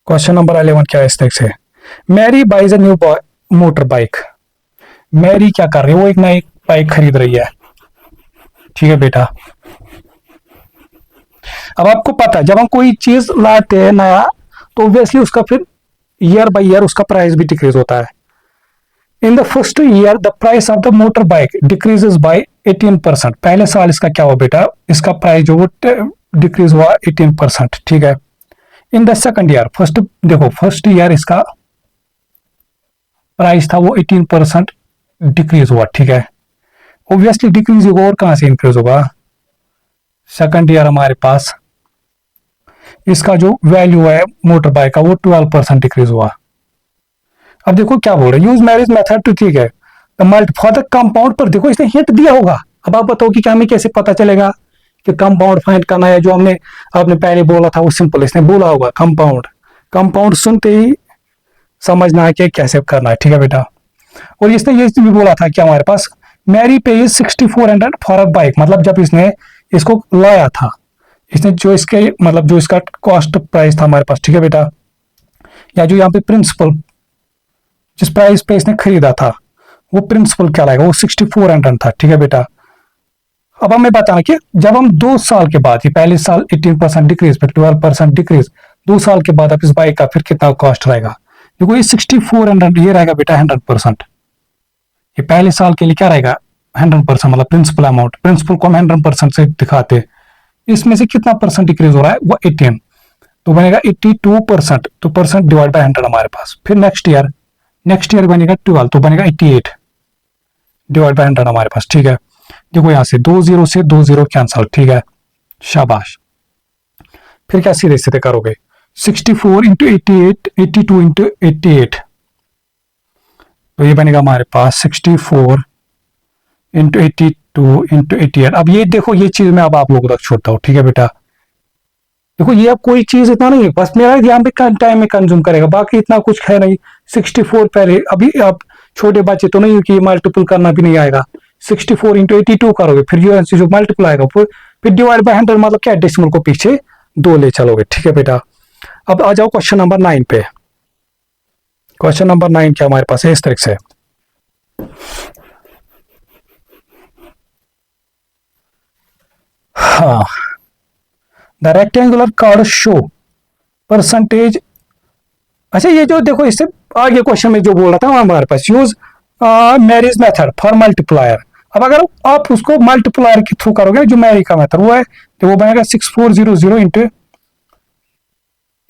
क्वेश्चन नंबर 11 क्या है इस तरह से, Mary buys a new motorbike. Mary क्या कर रही है, वो एक नई बाइक खरीद रही है, ठीक है बेटा। अब आपको पता है जब हम कोई चीज लाते हैं नया, तो ऑब्वियसली उसका फिर ईयर बाय ईयर उसका प्राइस भी डिक्रीज होता है। In the first year the price of the motor bike decreases by 18%। पहले साल इसका क्या हुआ बेटा, इसका प्राइस जो वो डिक्रीज हुआ 18%, ठीक है। In the second year, first year इसका प्राइस था वो 18% डिक्रीज हुआ, ठीक है। ऑब्वियसली डिक्रीज होगा और कहां से इंक्रीज होगा, सेकंड ईयर हमारे पास इसका जो वैल्यू है मोटर बाइक का वो 12% डिक्रीज हुआ। अब देखो क्या बोल रहे हैं, यूज मैरिज मेथड टू, ठीक है, फॉर द कंपाउंड, पर देखो इसने हिंट दिया होगा। अब आप बताओ कि क्या हमें कैसे पता चलेगा कि कंपाउंड फाइंड करना है, जो आपने पहले बोला था वो सिंपल, इसने बोला होगा कंपाउंड सुनते ही समझना है कि कैसे करना है, ठीक है बेटा। और इसने ये भी बोला था कि हमारे पास मैरी पे 6400 फॉर अ बाइक, मतलब जब इसने इसको लाया था, इसने जो इसके मतलब जो इसका कॉस्ट प्राइस था हमारे पास, ठीक है बेटा, या जो यहाँ पे प्रिंसिपल जिस प्राइस पे इसने खरीदा था वो प्रिंसिपल क्या लाएगा, वो 6400 था, ठीक है बेटा। अब हमें बताना कि जब हम 2 साल के बाद, ये पहले साल 18% डिक्रीज, फिर 12% डिक्रीज, 2 साल के बाद अब इस बाइक का फिर कितना कॉस्ट रहेगा। देखो ये 6400 ये रहेगा बेटा 100%। ये पहले साल के लिए क्या रहेगा 100%, मतलब प्रिंसिपल अमाउंट, प्रिंसिपल को हम 100% से दिखाते हैं। इसमें से कितना परसेंट डिक्रीज हो रहा है, वो 18, तो बनेगा 82%, तो परसेंट डिवाइड बाय 100 हमारे पास। फिर नेक्स्ट ईयर बनेगा 12, तो बनेगा 88 डिवाइड बाय 100 हमारे पास, ठीक है। देखो यहां से 20 से 20 कैंसल, ठीक है, शाबाश। फिर क्या सीधे सीधे करोगे, 64 इंटू 88, 82 इंटू 88, तो ये बनेगा हमारे पास 64 इंटू 82 इंटू 88। अब ये देखो ये चीज मैं अब आप लोगों तक छोड़ता हूँ, ठीक है बेटा। देखो ये अब कोई चीज इतना नहीं है, बस मेरा यहाँ पे टाइम में कंज्यूम करेगा, बाकी इतना कुछ है नहीं। 64 पहले, अभी आप छोटे बच्चे तो नहीं कि मल्टीपल करना भी नहीं आएगा। 64 इंटू 82 करोगे, फिर जो मल्टीपल आएगा फिर डिवाइड बाय 100, मतलब क्या डेसिमल को पीछे 2 ले चलोगे, ठीक है बेटा। अब आ जाओ क्वेश्चन नंबर 9 पे। क्वेश्चन नंबर 9 क्या हमारे पास है इस तरीके से, हाँ, the rectangular card show percentage. अच्छा ये जो देखो इससे आगे क्वेश्चन में जो बोल रहा था हमारे पास, use marriage method for multiplier. अब अगर आप उसको मल्टीप्लायर के थ्रू करोगे, जो मैरी का मेथड वो है, तो वो बनेगा 6400 इंटू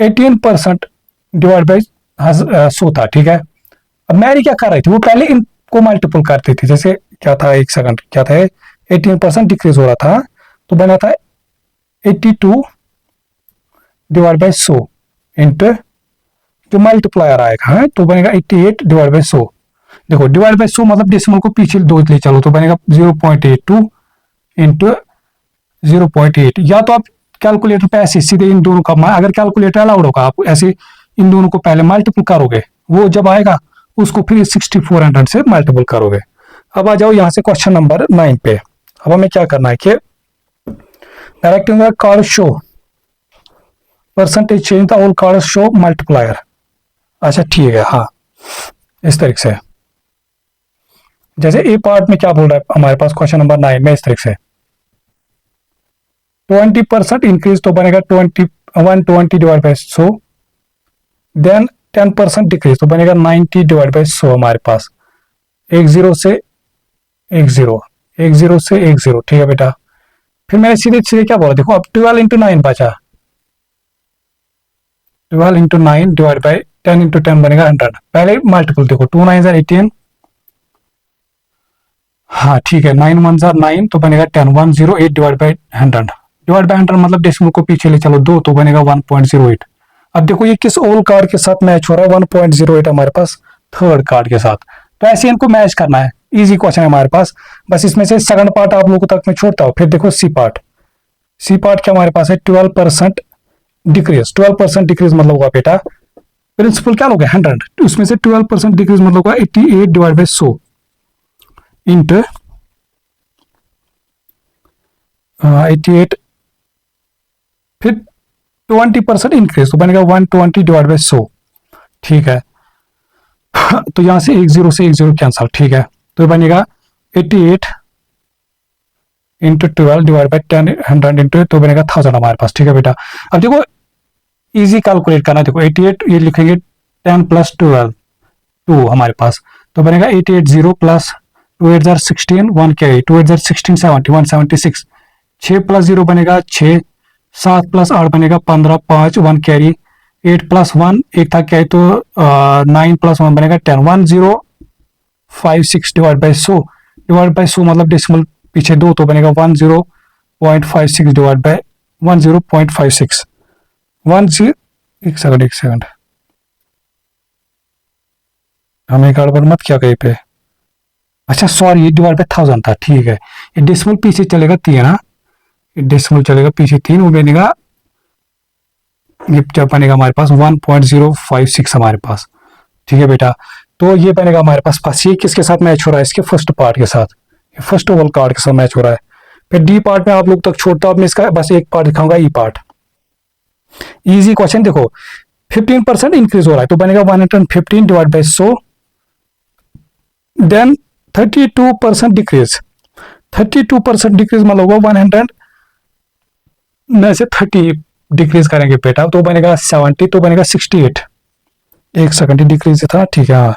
18% डिवाइड बाई 100 था, ठीक है। अब मैरी क्या कर रही थी, वो पहले इनको मल्टीपल करती थी, जैसे क्या था, एक सेकंड, क्या था, 18% डिक्रीज हो रहा था, तो बना था 82 डिवाइड बाई 100 इंटू जो मल्टीप्लायर आएगा, है तो बनेगा 88 डिवाइड बाई 100। देखो डिवाइड बाई 100 मतलब डेसिमल को पीछे 2 ले चलो, तो बनेगा 0.82 इंटू 0.8। या तो आप कैलकुलेटर पे ऐसे सीधे इन दोनों का, अगर कैलकुलेटर अलाउड होगा आप ऐसे इन दोनों को पहले मल्टीपल करोगे, वो जब आएगा उसको फिर 6400 से मल्टीपल करोगे। अब आ जाओ यहाँ से क्वेश्चन नंबर 9 पे। अब हमें क्या करना है कि rectangular card show percentage change the whole card show multiplier. अच्छा ठीक है, हाँ इस तरीके से, जैसे ए पार्ट में क्या बोल रहा है हमारे पास क्वेश्चन नंबर 9 में, इस तरीके से 20% इंक्रीज, तो बनेगा 120 डिवाइड बाई 100, देन 10% डिक्रीज, तो बनेगा 90 डिवाइड बाई 100 हमारे पास। 10 से 10, 10 से 10, ठीक है बेटा। फिर मैंने सीधे सीधे क्या बोला, देखो अब 12 इंटू 9 बचा, 12 इंटू 9 डिवाइड बाई 10 इंटू 10 बनेगा 100। पहले मल्टीपल देखो, 2 9 18, हाँ ठीक है, 9 1 9, तो बनेगा 10, 108 डिवाइड बाई 100, डिवाइड बाई 100 मतलब डेसिमल को पीछे ले चलो 2, तो बनेगा 1.08। अब देखो ये किस ओल कार्ड के साथ मैच हो रहा है, 1.08 हमारे पास थर्ड कार्ड के साथ, तो ऐसे इनको मैच करना है। इजी क्वेश्चन है हमारे पास, बस इसमें से सेकंड पार्ट आप लोगों तक मैं छोड़ता हूँ। फिर देखो सी पार्ट, सी पार्ट क्या हमारे पास है, 12% डिक्रीज। 12% डिक्रीज मतलब होगा बेटा, प्रिंसिपल क्या लोगे 100, उसमें से 12% डिक्रीज मतलब होगा 88 डिवाइड बाई 100 इंटू 88, फिर 20% इंक्रीज, तो बनेगा 120 डिवाइड बाई 100, ठीक है। तो यहां से 10 से 10 कैंसल, ठीक है, तो बनेगा 88 इंटू 12 डिवाइड बाई 10 100 इंटू, तो बनेगा 1000 हमारे पास, ठीक है बेटा। अब देखो इजी कैलकुलेट करना, देखो 88 ये लिखेंगे 10 प्लस 12 2 हमारे पास, तो बनेगा 880 प्लस 2 8 16 1 कैरी, 2 8 16 70 176, 6 प्लस 0 बनेगा 6, 7 प्लस 8 बनेगा 15, 5 1 कैरी, 8 प्लस 1 एक था कैरी, तो 9 प्लस 1 बनेगा 10, 1056 डिवाइड बाई 100, डिवाइड बाई 100 मतलब डेसिमल पीछे 2, तो बनेगा 10.56 डिवाइड बाई 10.56 एक सेकंड हमें गड़बड़ मत क्या कहीं पे, अच्छा सॉरी ये डिवाइड बाई 1000 था, ठीक है। ये डेसिमल पीछे चलेगा 3 ना, ये डेसिमल चलेगा पीछे 3, वो बनेगा, ये जब बनेगा हमारे पास 1056 हमारे पास, ठीक है बेटा। तो ये बनेगा हमारे पास फर्स्ट। ये किसके साथ मैच हो रहा है? इसके फर्स्ट पार्ट के साथ, फर्स्ट ओवल कार्ड के साथ मैच हो रहा है। फिर डी पार्ट में आप लोग तक छोड़ता हूं, मैं इसका बस एक पार्ट दिखाऊंगा, ई पार्ट। इजी क्वेश्चन देखो, 15% इंक्रीज हो रहा है तो बनेगा 115 divide by 100, then 32% decrease. 32% decrease मतलब होगा 100 में से 30 डिक्रीज करेंगे बेटा तो बनेगा 70, तो बनेगा 68। एक सेकंड डिक्रीज था, ठीक है, हाँ,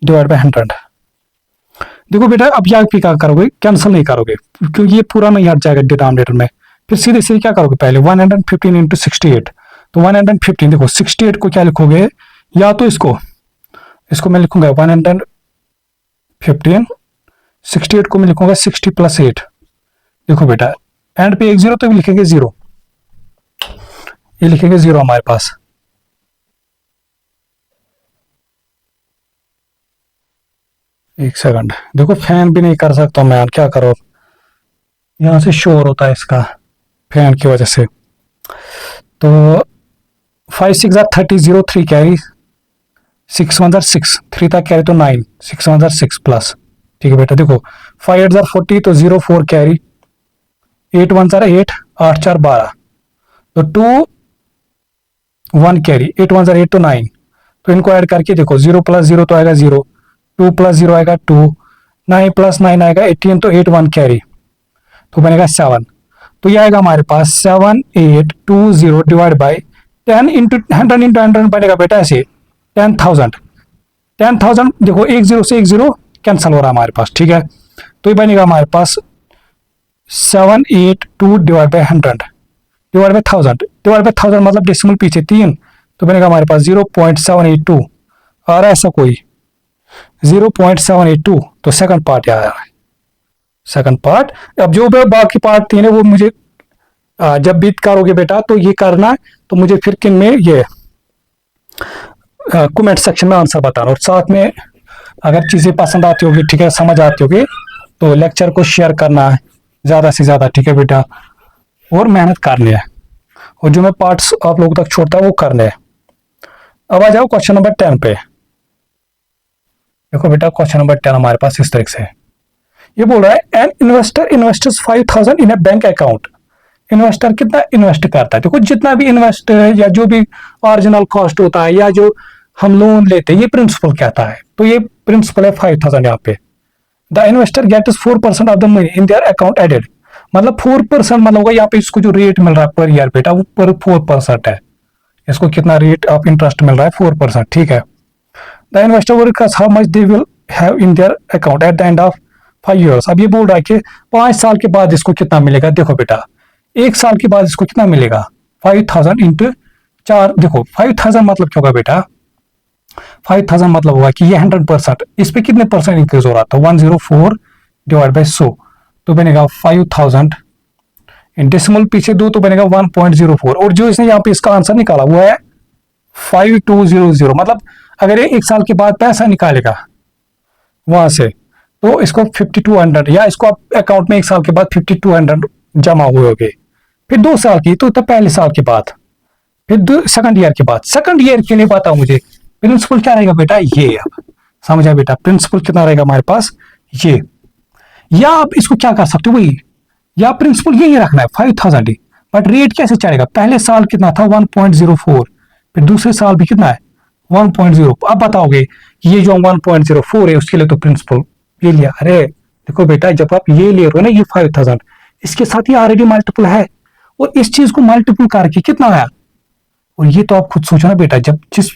डिवाइड बाई 100। देखो बेटा अब यहाँ पे क्या करोगे, कैंसिल नहीं करोगे क्योंकि ये पूरा नहीं हट जाएगा डिनोमिनेटर में। फिर सीधे सीधे क्या करोगे, पहले 115 इंटू 68, तो 115 देखो 68 को क्या लिखोगे, या तो इसको मैं लिखूंगा 115, 68 को मैं लिखूंगा 60 प्लस 8। देखो बेटा एंड पे एक जीरो तो भी लिखेंगे 0, ये लिखेंगे 0 हमारे पास। एक सेकंड, देखो फैन भी नहीं कर सकता मैं, क्या करो, यहां से शोर होता है इसका फैन की वजह से। तो 5 6 30, 0 3 कैरी, 6 1 6, 3 तक कैरी तो 9, 6 1 6 प्लस, ठीक है बेटा। देखो 5 8 40 तो 0 4 कैरी, 8 1 8, 8 4 12, तो 2 1 कैरी, 8 1 8 तो 9, तो इनको ऐड करके देखो 0 प्लस 0 तो आएगा 0, 2 प्लस 0 आएगा 2, 9 प्लस 9 आएगा 18, तो 8 1 कैरी, तो बनेगा 7। तो ये आएगा हमारे पास 7820 डिवाइड बाई 10 इंटू 100 इंटू 100 बनेगा बेटा ऐसे 10,000। 10,000 देखो एक जीरो से एक जीरो कैंसिल हो रहा है हमारे पास, ठीक है। तो ये बनेगा हमारे पास 782 divide by 100 divide by 1000, divide by 1000 मतलब डेसिमल पीछे 3, तो बनेगा हमारे पास 0.782। और ऐसा कोई 0.782, तो सेकंड पार्ट आ रहा है, सेकंड पार्ट। अब जो बाकी पार्ट 3 है वो मुझे जब बीत करोगे बेटा तो ये करना, तो मुझे फिर किन में ये कमेंट सेक्शन में आंसर बताना, और साथ में अगर चीजें पसंद आती होगी, ठीक है, समझ आती होगी, तो लेक्चर को शेयर करना है ज्यादा से ज्यादा, ठीक है बेटा, और मेहनत करनी है, और जो मैं पार्ट्स आप लोगों तक छोड़ता है वो करने हैं। अब आ जाओ क्वेश्चन नंबर 10 पे। देखो बेटा क्वेश्चन नंबर 10 हमारे पास इस तरह से ये बोल रहा है, an investor invests 5,000 in A bank account. Investor कितना इन्वेस्ट करता है, देखो जितना भी इन्वेस्ट या जो भी ओरिजिनल कॉस्ट होता है या जो हम लोन लेते हैं, ये प्रिंसिपल कहता है, तो ये प्रिंसिपल है 5,000 यहाँ पे। The investor gets 4% of the money in their account added, मतलब 4% मतलब होगा यहाँ पे इसको जो रेट मिल रहा है पर ईयर बेटा वो पर 4% है, इसको कितना रेट ऑफ इंटरेस्ट मिल रहा है 4%, ठीक है। The investor will discuss how much they will have in their account eight the end of 5 years। अब ये बोल रहा है कि 5 साल के बाद इसको कितना मिलेगा। देखो बेटा 1 साल के बाद इसको कितना मिलेगा, 5,000 इंटू 4, देखो 5,000 मतलब क्या होगा बेटा, 5,000 मतलब होगा कि ये 100%, इस पे कितने परसेंट इंक्रीज हो रहा था, 104 डिवाइड बाई 100, तो बनेगा 5,000 इन डेसिमल पीछे 2, तो बनेगा 1.04, और जो इसने यहाँ पे इसका आंसर निकाला वो है 5200। मतलब अगर ये 1 साल के बाद पैसा निकालेगा वहां से, तो इसको 5200, या इसको आप अकाउंट में 1 साल के बाद 5200 जमा हुए होंगे, फिर 2 साल की, तो पहले साल के बाद, फिर सेकंड ईयर के बाद। सेकंड ईयर के लिए बताओ मुझे प्रिंसिपल क्या रहेगा बेटा, ये अब समझा बेटा, प्रिंसिपल कितना रहेगा हमारे पास ये, या आप इसको क्या कर सकते हो वही, या प्रिंसिपल यही रखना है 5,000 ही, बट रेट कैसे चढ़ेगा, पहले साल कितना था 1.04, फिर दूसरे साल भी कितना है 1.0। अब बताओगे ये जो 1.04 है उसके लिए तो प्रिंसिपल ये लिया, अरे देखो बेटा जब आप ये ले रहे हो ना ये 5,000, इसके साथ ही ऑलरेडी मल्टीपल है, और इस चीज को मल्टीपल करके कितना आया, और ये तो आप खुद सोचो ना बेटा, जब जिस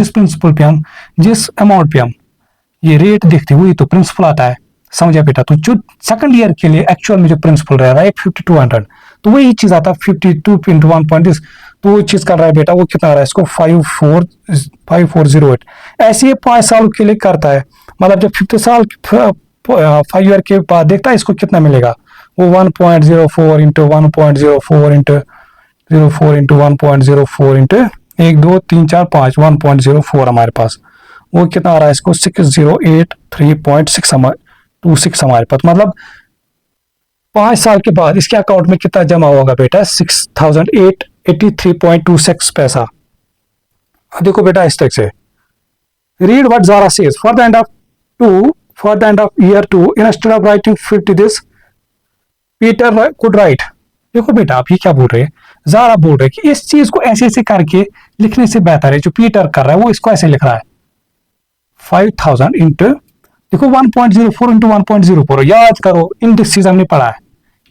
प्रिंसिपल पे हम, जिस अमाउंट पे हम ये रेट देखते हुए तो प्रिंसिपल आता है, समझा बेटा। तो जो सेकंड ईयर के लिए एक्चुअल में जो प्रिंसिपल रह रहा है 5200, तो वही चीज आता है 52 इंटू 1.6, तो वो चीज कर रहा है बेटा, वो कितना आ रहा है इसको 5408। ऐसे ही 5 साल के लिए करता है, मतलब जब 50 साल 5 ईयर के बाद देखता है इसको कितना मिलेगा, वो 1.04 इंटू 1.04 इंटू 04 इंटू 1.04 इंटू 1 2 3 4 5 1.04 हमारे पास, वो कितना आ रहा है इसको 6083.626 हमारे पास। मतलब 5 साल के बाद इसके अकाउंट में कितना जमा होगा बेटा 6,883.26 पैसा। देखो बेटा इस तरह से Read what Zara says. For the end of year 2, instead of writing 50 this, Peter could write. देखो बेटा आप ये क्या बोल रहे हैं, ज़ारा बोल रहे हैं कि इस चीज को ऐसे ऐसे करके लिखने से बेहतर है जो पीटर कर रहा है वो इसको ऐसे लिख रहा है 5000 इंटू, देखो 1.04 इंटू 1.04, याद करो इंडेक्सिस हमने पढ़ा है,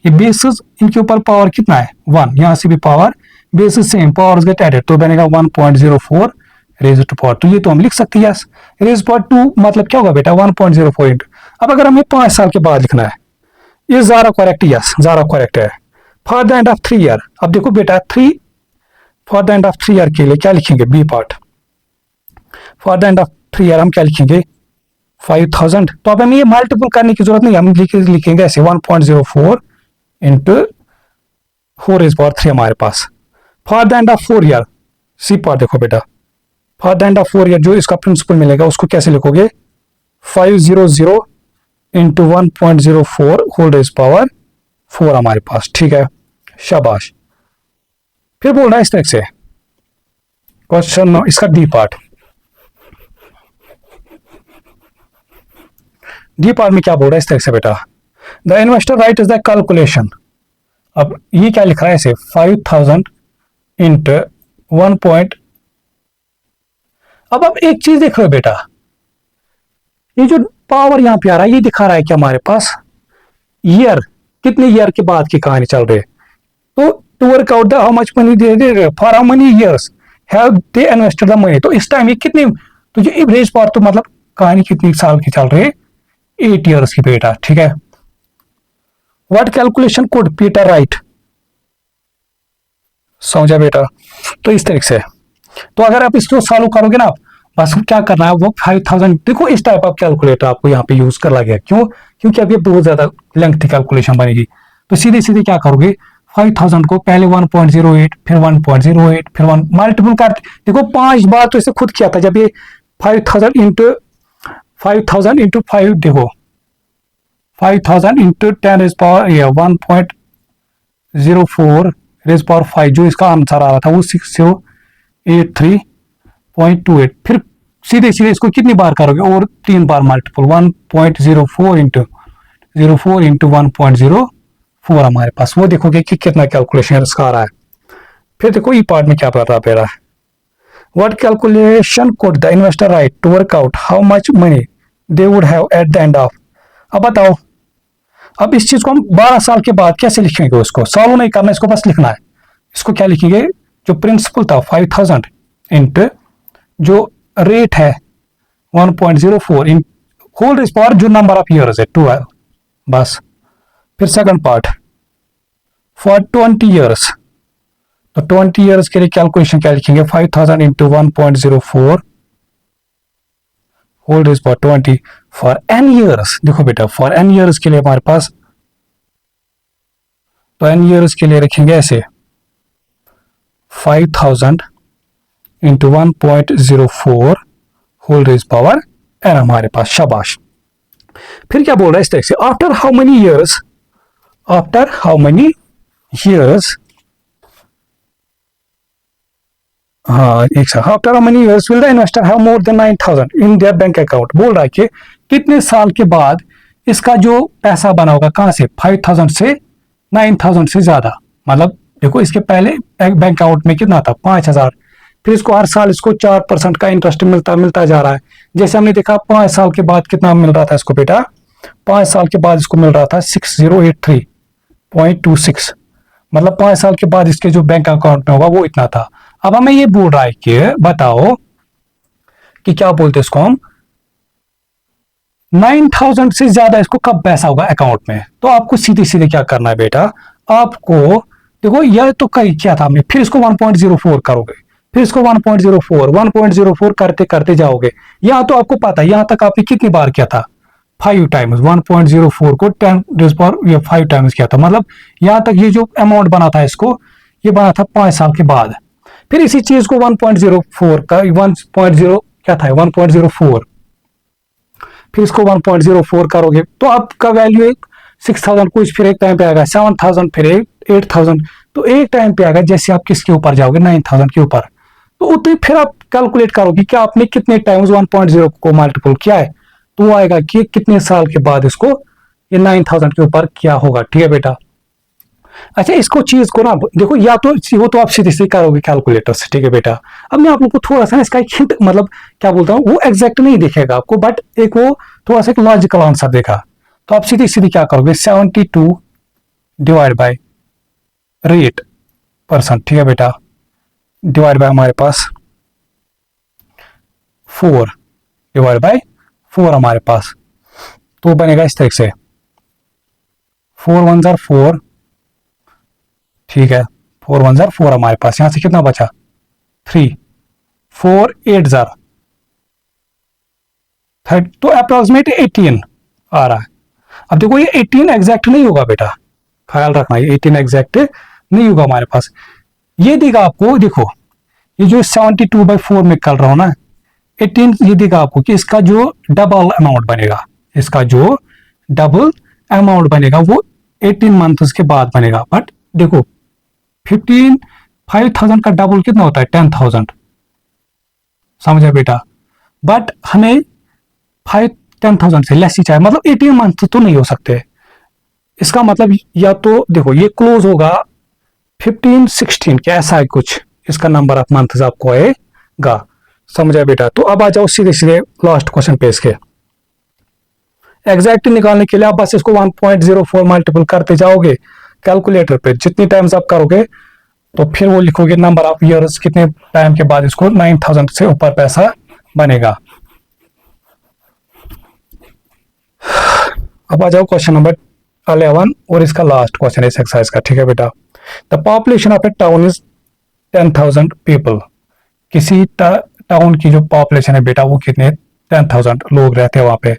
ये बेसिस इनके ऊपर पावर कितना है 1, यहां से भी power basis same powers get added तो बनेगा 1.04 रेज टू पावर 2, ये तो हम लिख सकते हैं यस। रेज पावर 2 मतलब क्या होगा बेटा 1.04 इंटू, अब अगर हमें 5 साल के बाद लिखना है, ये Zara correct, yes Zara correct है। For the end of 3 year, अब देखो बेटा 3 for the end of 3 year के लिए क्या लिखेंगे B part, for the end of 3 year हम क्या लिखेंगे 5000, तो अब हमें ये मल्टीपल करने की जरूरत नहीं, हम लिखेंगे ऐसे 1.04 इंटू 4 रेज पावर 3 हमारे पास। For the end of 4 year C part देखो बेटा, for the end of 4 year जो इसका प्रिंसिपल मिलेगा उसको कैसे लिखोगे 500 इंटू 1.04 होल रेज पावर 4 हमारे पास, ठीक है शाबाश। फिर बोल रहा है इस तरह से क्वेश्चन इसका डी पार्ट, डी पार्ट में क्या बोल रहा है इस तरह से बेटा, the investor right is the calculation, अब ये क्या लिख रहा है इसे 5000 इंटू 1 पॉइंट, अब एक चीज देख रहे हो बेटा, ये जो पावर यहां पे आ रहा है ये दिखा रहा है कि हमारे पास ईयर कितने ईयर के बाद की कहानी चल रही है, तो to work out the how much money they for how money years have they invested the money, तो इस टाइम ये कितने, तो ये एवरेज पावर तो मतलब कहानी कितनी साल की चल रही है 8 ईयर्स की बेटा, ठीक है। What calculation could Peter right, समझा बेटा, तो इस तरीके से, तो अगर आप इसको सॉल्व करोगे ना बस क्या करना है वो 5000, देखो इस टाइप ऑफ कैलकुलेटर आपको यहाँ पे यूज कर लगे, क्यों, क्योंकि अभी बहुत ज्यादा लेंथी कैलकुलेशन बनेगी, तो सीधे सीधे क्या करोगे 5000 को पहले 1.08 फिर 1.08 फिर 1 मल्टीपल कर, देखो 5 बार तो इसे खुद किया था जब ये 5000 इंटू 5 देखो 5000 into 10 raise power 1.04 raise power 5 जो इसका आंसर आ रहा था वो 6083.28, फिर सीधे सीधे इसको कितनी बार करोगे और 3 बार मल्टीपल 1.04 इंटू 1.04 हमारे पास, वो देखोगे कि कितना कैलकुलेशन इसका आ रहा है। फिर देखो ई पार्ट में क्या पता पे रहा है, what calculation could the investor write to work out how much money they would have at the end of, अब बताओ अब इस चीज को हम 12 साल के बाद कैसे लिखेंगे, उसको सॉल्व नहीं करना, इसको बस लिखना है, इसको क्या लिखेंगे जो प्रिंसिपल था 5000 इंटू जो रेट है 1.04 इन होल रेज पावर जो नंबर ऑफ ईयर्स है 12, बस। फिर सेकंड पार्ट फॉर 20 ईयर्स, तो 20 ईयर्स के लिए कैलकुलेशन क्या लिखेंगे 5000 into 1.04 whole raise power 20 for N years, देखो बेटा फॉर एन ईयर्स के लिए हमारे पास, तो एन ईयर्स के लिए रखेंगे ऐसे 5000 into 1.04 whole raise power N हमारे पास, शाबाश। फिर क्या बोल रहा है इस तरह से आफ्टर हाउ मेनी ईयर्स हाँ एक साथ after how many years will the investor have more than 9000 in their bank account, बोल रहा है कि कितने साल के बाद इसका जो पैसा बना होगा कहां से 5000 से 9000 से ज्यादा, मतलब देखो इसके पहले बैंक अकाउंट में कितना था 5000, फिर इसको हर साल इसको 4% का इंटरेस्ट मिलता जा रहा है, जैसे हमने देखा 5 साल के बाद कितना मिल रहा था इसको बेटा, 5 साल के बाद इसको मिल रहा था 6083.26, मतलब 5 साल के बाद इसके जो बैंक अकाउंट में होगा वो इतना था। अब हमें ये बोल रहा है कि बताओ कि क्या बोलते इसको हम 9000 से ज्यादा इसको कब पैसा होगा अकाउंट में, तो आपको सीधे सीधे क्या करना है बेटा, आपको देखो यह तो कहीं क्या था हमने, फिर इसको 1.04 करोगे, फिर इसको 1.04 करते करते जाओगे, यहां तो आपको पता है यहां तक आपने कितनी बार किया था 5 टाइम्स, 1.04 को 10 रेज़ पावर 5 टाइम्स किया था, मतलब यहां तक ये जो अमाउंट बना था इसको ये बना था 5 साल के बाद। फिर इसी चीज को 1.04 का 10 क्या था 1.04, फिर इसको 1.04 करोगे तो आपका वैल्यू 6000 कुछ, फिर एक टाइम पे आएगा 7000, फिर 8000, तो एक टाइम पे आएगा जैसे आप किसके ऊपर जाओगे 9000 के ऊपर, तो उतनी फिर आप कैलकुलेट करोगे कि आपने कितने टाइम्स 1.0 को मल्टीपल किया है, तो वो आएगा कि कितने साल के बाद इसको ये 9000 के ऊपर क्या होगा। ठीक है बेटा। अच्छा, इसको चीज को ना देखो, या तो वो तो आप सीधे सीधे करोगे कैलकुलेटर से। ठीक है बेटा। अब मैं आप लोग को थोड़ा सा इसका एक हिंट, मतलब क्या बोलता हूँ, वो एग्जैक्ट नहीं दिखेगा आपको, बट एक वो थोड़ा सा एक लॉजिकल आंसर देखा। तो आप सीधे सीधे क्या करोगे, 72 डिवाइड बाय रेट परसेंट। ठीक है बेटा। डिवाइड बाय हमारे पास 4 डिवाइड बाय 4 हमारे पास, तो बनेगा इस तरह से 4 1 जार 4। ठीक है, 4 1 जार 4 हमारे पास, यहां से कितना बचा 3, 4 8 जार 30, तो अप्रोक्सीमेट 18 आ रहा है। अब देखो ये 18 एग्जैक्ट नहीं होगा बेटा, ख्याल रखना, ये 18 एग्जैक्ट नहीं होगा हमारे पास। ये देगा आपको, देखो ये जो 72/4 में कर रहा हूं ना, 18 ये देगा आपको कि इसका जो डबल अमाउंट बनेगा, इसका जो डबल अमाउंट बनेगा वो 18 मंथ्स के बाद बनेगा। बट देखो 5000 का डबल कितना होता है, 10,000, समझा बेटा। बट हमें 10,000 से लेस ही चाहिए, मतलब 18 मंथ तो नहीं हो सकते। इसका मतलब या तो देखो ये क्लोज होगा 15 16 के, ऐसा है कुछ इसका नंबर ऑफ मंथ्स आपको आएगा, समझा बेटा। तो अब आ जाओ सीधे सीधे लास्ट क्वेश्चन पे। इसके एग्जैक्ट निकालने के लिए आप बस इसको 1.04 मल्टीपल करते जाओगे कैलकुलेटर पे। जितनी टाइम्स आप करोगे तो फिर वो लिखोगे नंबर ऑफ ईयर्स, कितने टाइम के बाद इसको 9000 से ऊपर पैसा बनेगा। अब आ जाओ क्वेश्चन नंबर 11 और इसका लास्ट क्वेश्चन है इस एक्सरसाइज का। ठीक है बेटा। The population of A town is 10,000 people. किसी टाउन की जो पॉपुलेशन है बेटा वो कितने 10,000 लोग रहते हैं वहां पे,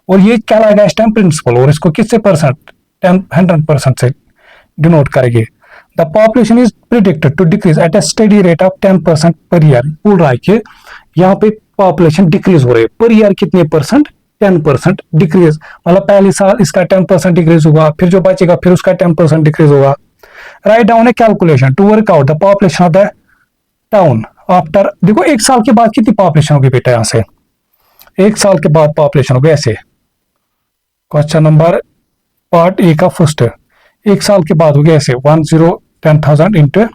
और ये क्या लगाएगा इस टाइम प्रिंसिपल, और इसको किससे परसेंट 100% से डिनोट करेंगे। The population is predicted to decrease at a study rate of 10% per year. बोल रहा है कि यहाँ पे पॉपुलेशन डिक्रीज हो रही है पर ईयर कितने परसेंट, 10% डिक्रीज, मतलब पहले साल इसका 10% डिक्रीज होगा, फिर जो बचेगा फिर उसका 10% डिक्रीज होगा। Write down a calculation to work out the population of the town after. देखो एक साल के बाद कितनी पॉपुलेशन होगी बेटा, यहां से एक साल के बाद पॉपुलेशन होगी ऐसे। क्वेश्चन नंबर पार्ट ए का फर्स्ट, एक साल के बाद होगी ऐसे 10,000 इंटू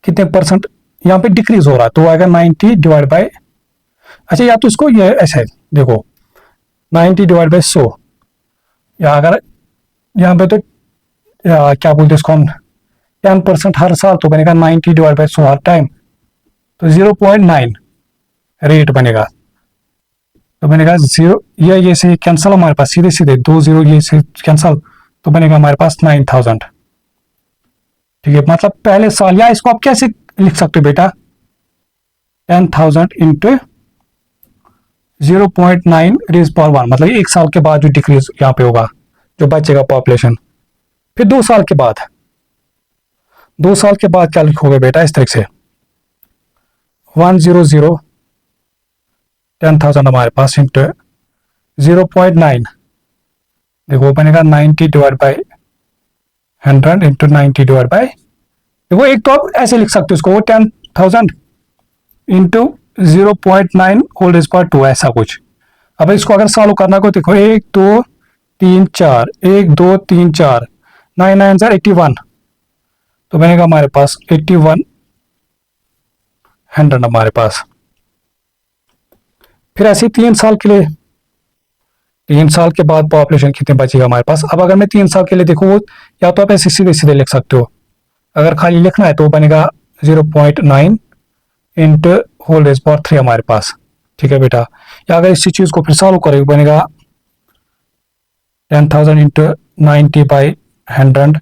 कितने परसेंट यहाँ पे डिक्रीज हो रहा है, तो आएगा 90 डिवाइड बाय, अच्छा या तो इसको ये ऐसे देखो 90 डिवाइड बाय 100, या अगर यहाँ पे तो क्या बोलते हैं इसको हम 10% हर साल, तो बनेगा 90 डिवाइड बाय 100 हर टाइम, तो 0.9 रेट बनेगा। तो बनेगा 0, ये से कैंसल हमारे पास सीधे सीधे 2 0 ये से कैंसल, तो बनेगा हमारे पास 9000। ठीक है, मतलब पहले साल, या इसको आप कैसे लिख सकते हो बेटा, 10,000 इंटू 0.9 रेज पावर 1, मतलब एक साल के बाद जो डिक्रीज यहाँ पे होगा जो बचेगा पॉपुलेशन। फिर 2 साल के बाद, 2 साल के बाद क्या लिखोगे बेटा इस तरह से 100 10,000 हमारे पास इंटू 0.9, देखो बनेगा 90 divide by 100 into 90 divide by, देखो एक तो आप ऐसे लिख सकते हो इसको 10,000 इंटू 0.9 होल रेज पावर 2, ऐसा कुछ। अब इसको अगर सॉल्व करना को देखो 1 2 3 4 1 2 3 4 9 9 81, तो बनेगा हमारे पास 8100 हमारे पास। फिर ऐसे 3 साल के लिए, 3 साल के बाद पॉपुलेशन कितने बचेगा हमारे पास। अब अगर मैं 3 साल के लिए देखो, या तो आप ऐसे सीधे सीधे लिख सकते हो, अगर खाली लिखना है तो बनेगा 0.9 इंटू होल रेज पावर 3 हमारे पास। ठीक है बेटा, या अगर इसी चीज को फिर सॉल्व करेंगे बनेगा 10,000 into 90 by 100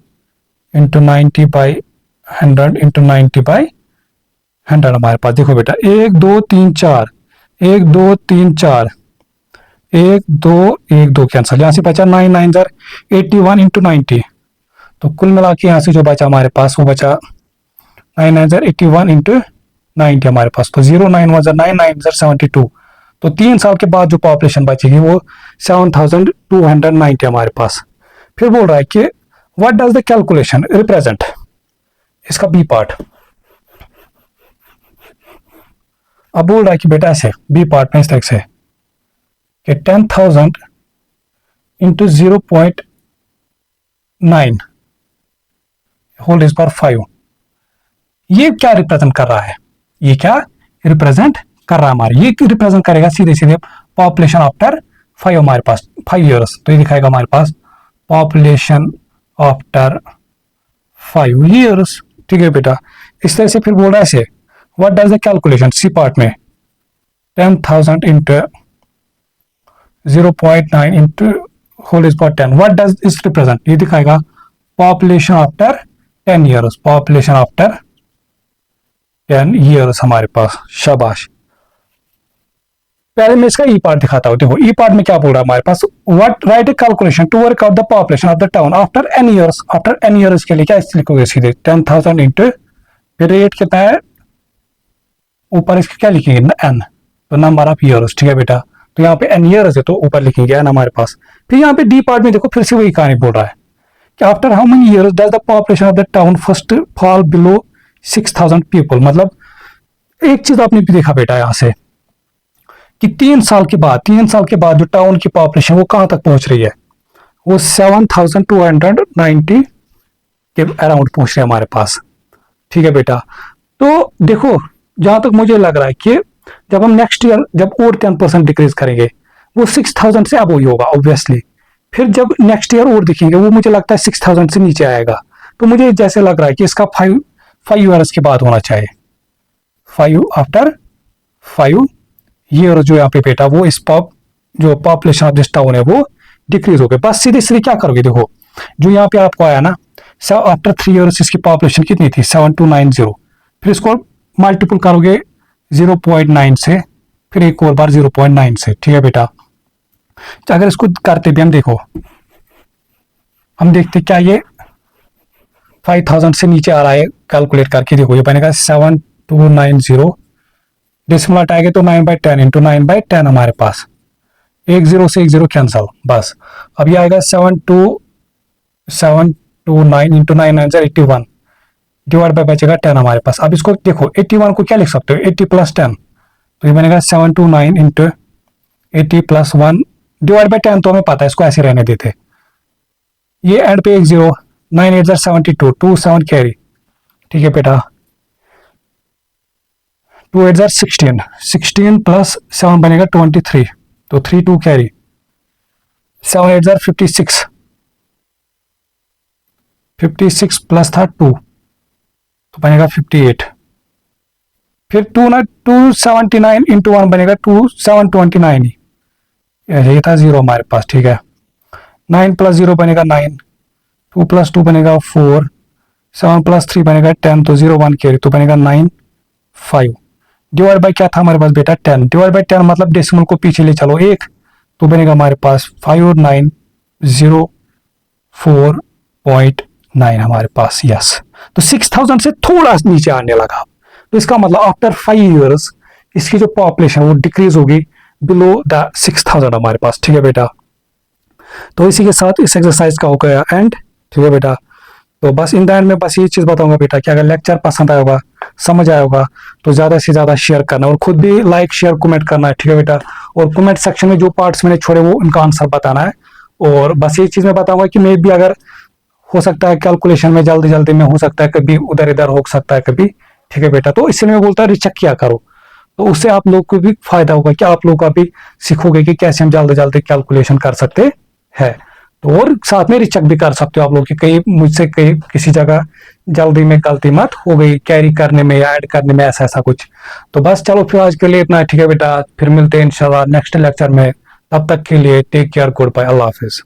into 90 by 100 into 90 by 100 हमारे पास। देखो बेटा 1 2 3 4 1 2 3 4 1 2 1 2 कैंसिल, यहाँ से बचा 9 9 81 इंटू 90, तो कुल मिला के यहाँ से जो बचा हमारे पास वो बचा 9 9 81 इंटू 90 हमारे पास, तो 0 9 1 9 9 72, तो 3 साल के बाद जो पॉपुलेशन बचेगी वो 7290 हमारे पास। फिर बोल रहा है कि what does the calculation represent, इसका बी पार्ट, अब बोल रहा है कि बेटा ऐसे बी पार्ट में इस तरह से कि 10,000 इंटू 0.9 होल इज पावर 5, ये क्या रिप्रेजेंट कर रहा है, ये क्या रिप्रेजेंट कर रहा है हमारे, ये रिप्रेजेंट करेगा सीधे सीधे पॉपुलेशन आफ्टर 5 हमारे पास 5 ईयर्स, तो ये दिखाएगा हमारे पास पॉपुलेशन आफ्टर 5 ईयर्स। ठीक है बेटा, इस तरह से फिर बोल रहा है ऐसे what does the calculation C part में 10,000 into 0.9 into whole is power 10, what does इस रिप्रेजेंट, ये दिखाएगा population after 10 years, population after 10 years हमारे पास। शाबाश। पहले मैं इसका ई पार्ट दिखाता हूं। देखो ई पार्ट में क्या बोल रहा है हमारे पास, what write a calculation to work out the population of the town after N years, after N years के लिए क्या इस लिखोगे सीधे 10,000 इंटू फिर रेट कितना है ऊपर इसके क्या लिखेंगे एन, तो नंबर ऑफ ईयर्स। ठीक है बेटा, तो यहाँ पे एन ईयर्स है तो ऊपर लिखेंगे एन हमारे पास। फिर यहाँ पे डी पार्ट में देखो फिर से वही कहानी बोल रहा है कि after how many years does the population of the town first fall below 6,000 people. मतलब एक चीज आपने भी देखा बेटा यहाँ से कि 3 साल के बाद जो टाउन की पॉपुलेशन वो कहां तक पहुंच रही है, वो 7,290 के अराउंड पहुंच रही है हमारे पास। ठीक है बेटा, तो देखो जहां तक मुझे लग रहा है कि जब हम नेक्स्ट ईयर जब और 10% डिक्रीज करेंगे वो 6,000 से अब वही होगा ऑब्वियसली, फिर जब नेक्स्ट ईयर और दिखेंगे वो मुझे लगता है 6,000 से नीचे आएगा। तो मुझे जैसे लग रहा है कि इसका 5 ईयर्स के बाद होना चाहिए, 5 आफ्टर 5 ईयर जो यहाँ पे बेटा वो इस जो पॉपुलेशन ऑफ दिस टाउन है वो डिक्रीज हो गए। बस सीधे सीधे क्या करोगे, देखो जो यहाँ पे आपको आया ना आफ्टर 3 ईयर्स इसकी पॉपुलेशन कितनी थी 7,290, फिर इसको मल्टीपल करोगे 0.9 से, फिर एक और बार 0.9 से। ठीक है बेटा, तो अगर इसको करते भी हम देखो हम देखते क्या ये 5,000 से नीचे आ रहा है, कैलकुलेट करके देखो ये बनेगा 7,290 डेसिमल हटाएंगे तो 9/10 इंटू 9/10 हमारे पास, एक जीरो से एक जीरो कैंसल बस। अब ये आएगा 7,290 इंटू 9 9 81 डिवाइड बाय बचेगा 10 हमारे पास। अब इसको देखो 81 को क्या लिख सकते हो 80 प्लस 10, तो ये बनेगा 729 इंटू 80 प्लस 1 डिवाइड बाय 10, तो हमें पता है इसको ऐसे रहने देते, ये एंड पे एक जीरो 9 8 72 2 7 कैरी। ठीक है बेटा, 2 8 16 16 प्लस 7 बनेगा 23, तो 3 2 कैरी, 7 8 56 56 प्लस था 2 तो बनेगा 58, फिर 279 इंटू 1 बनेगा 729 ही, ये था 0 हमारे पास। ठीक है, 9 प्लस 0 बनेगा 9, 2 प्लस 2 बनेगा 4, 7 प्लस 3 बनेगा 10, तो 0 1 कैरी तो बनेगा 9 5 डिवाइड बाय क्या था हमारे पास बेटा 10, डिवाइड बाय 10 मतलब डेसिमल को पीछे ले चलो एक, तो बनेगा हमारे पास 5904.9 हमारे पास। यस, तो 6,000 से थोड़ा नीचे आने लगा, तो इसका मतलब आफ्टर 5 ईयर्स इसकी जो पॉपुलेशन वो डिक्रीज होगी बिलो द 6,000 हमारे पास। ठीक है बेटा, तो इसी के साथ इस एक्सरसाइज का हो गया एंड। ठीक है बेटा, तो बस इन द एंड में बस ये चीज बताऊंगा बेटा कि अगर लेक्चर पसंद आया होगा समझ आया होगा तो ज्यादा से ज्यादा शेयर करना और खुद भी लाइक शेयर कमेंट करना है। ठीक है बेटा, और कमेंट सेक्शन में जो पार्ट्स मैंने छोड़े वो उनका आंसर बताना है। और बस ये चीज मैं बताऊंगा कि मैं भी अगर हो सकता है कैलकुलेशन में जल्दी जल्दी में हो सकता है कभी उधर इधर हो सकता है कभी। ठीक है बेटा, तो इसलिए मैं बोलता हूँ रिचेक किया करो, तो उससे आप लोग को भी फायदा होगा कि आप लोग का भी सीखोगे कि कैसे हम जल्दी जल्दी कैलकुलेशन कर सकते हैं। तो और साथ में रिचेक भी कर सकते हो आप लोग कि कहीं मुझसे कहीं किसी जगह जल्दी में गलती मत हो गई कैरी करने में या ऐड करने में ऐसा कुछ। तो बस चलो फिर आज के लिए इतना। ठीक है बेटा, फिर मिलते हैं इंशाल्लाह नेक्स्ट लेक्चर में, तब तक के लिए टेक केयर, गुड बाय, अल्लाह हाफिज।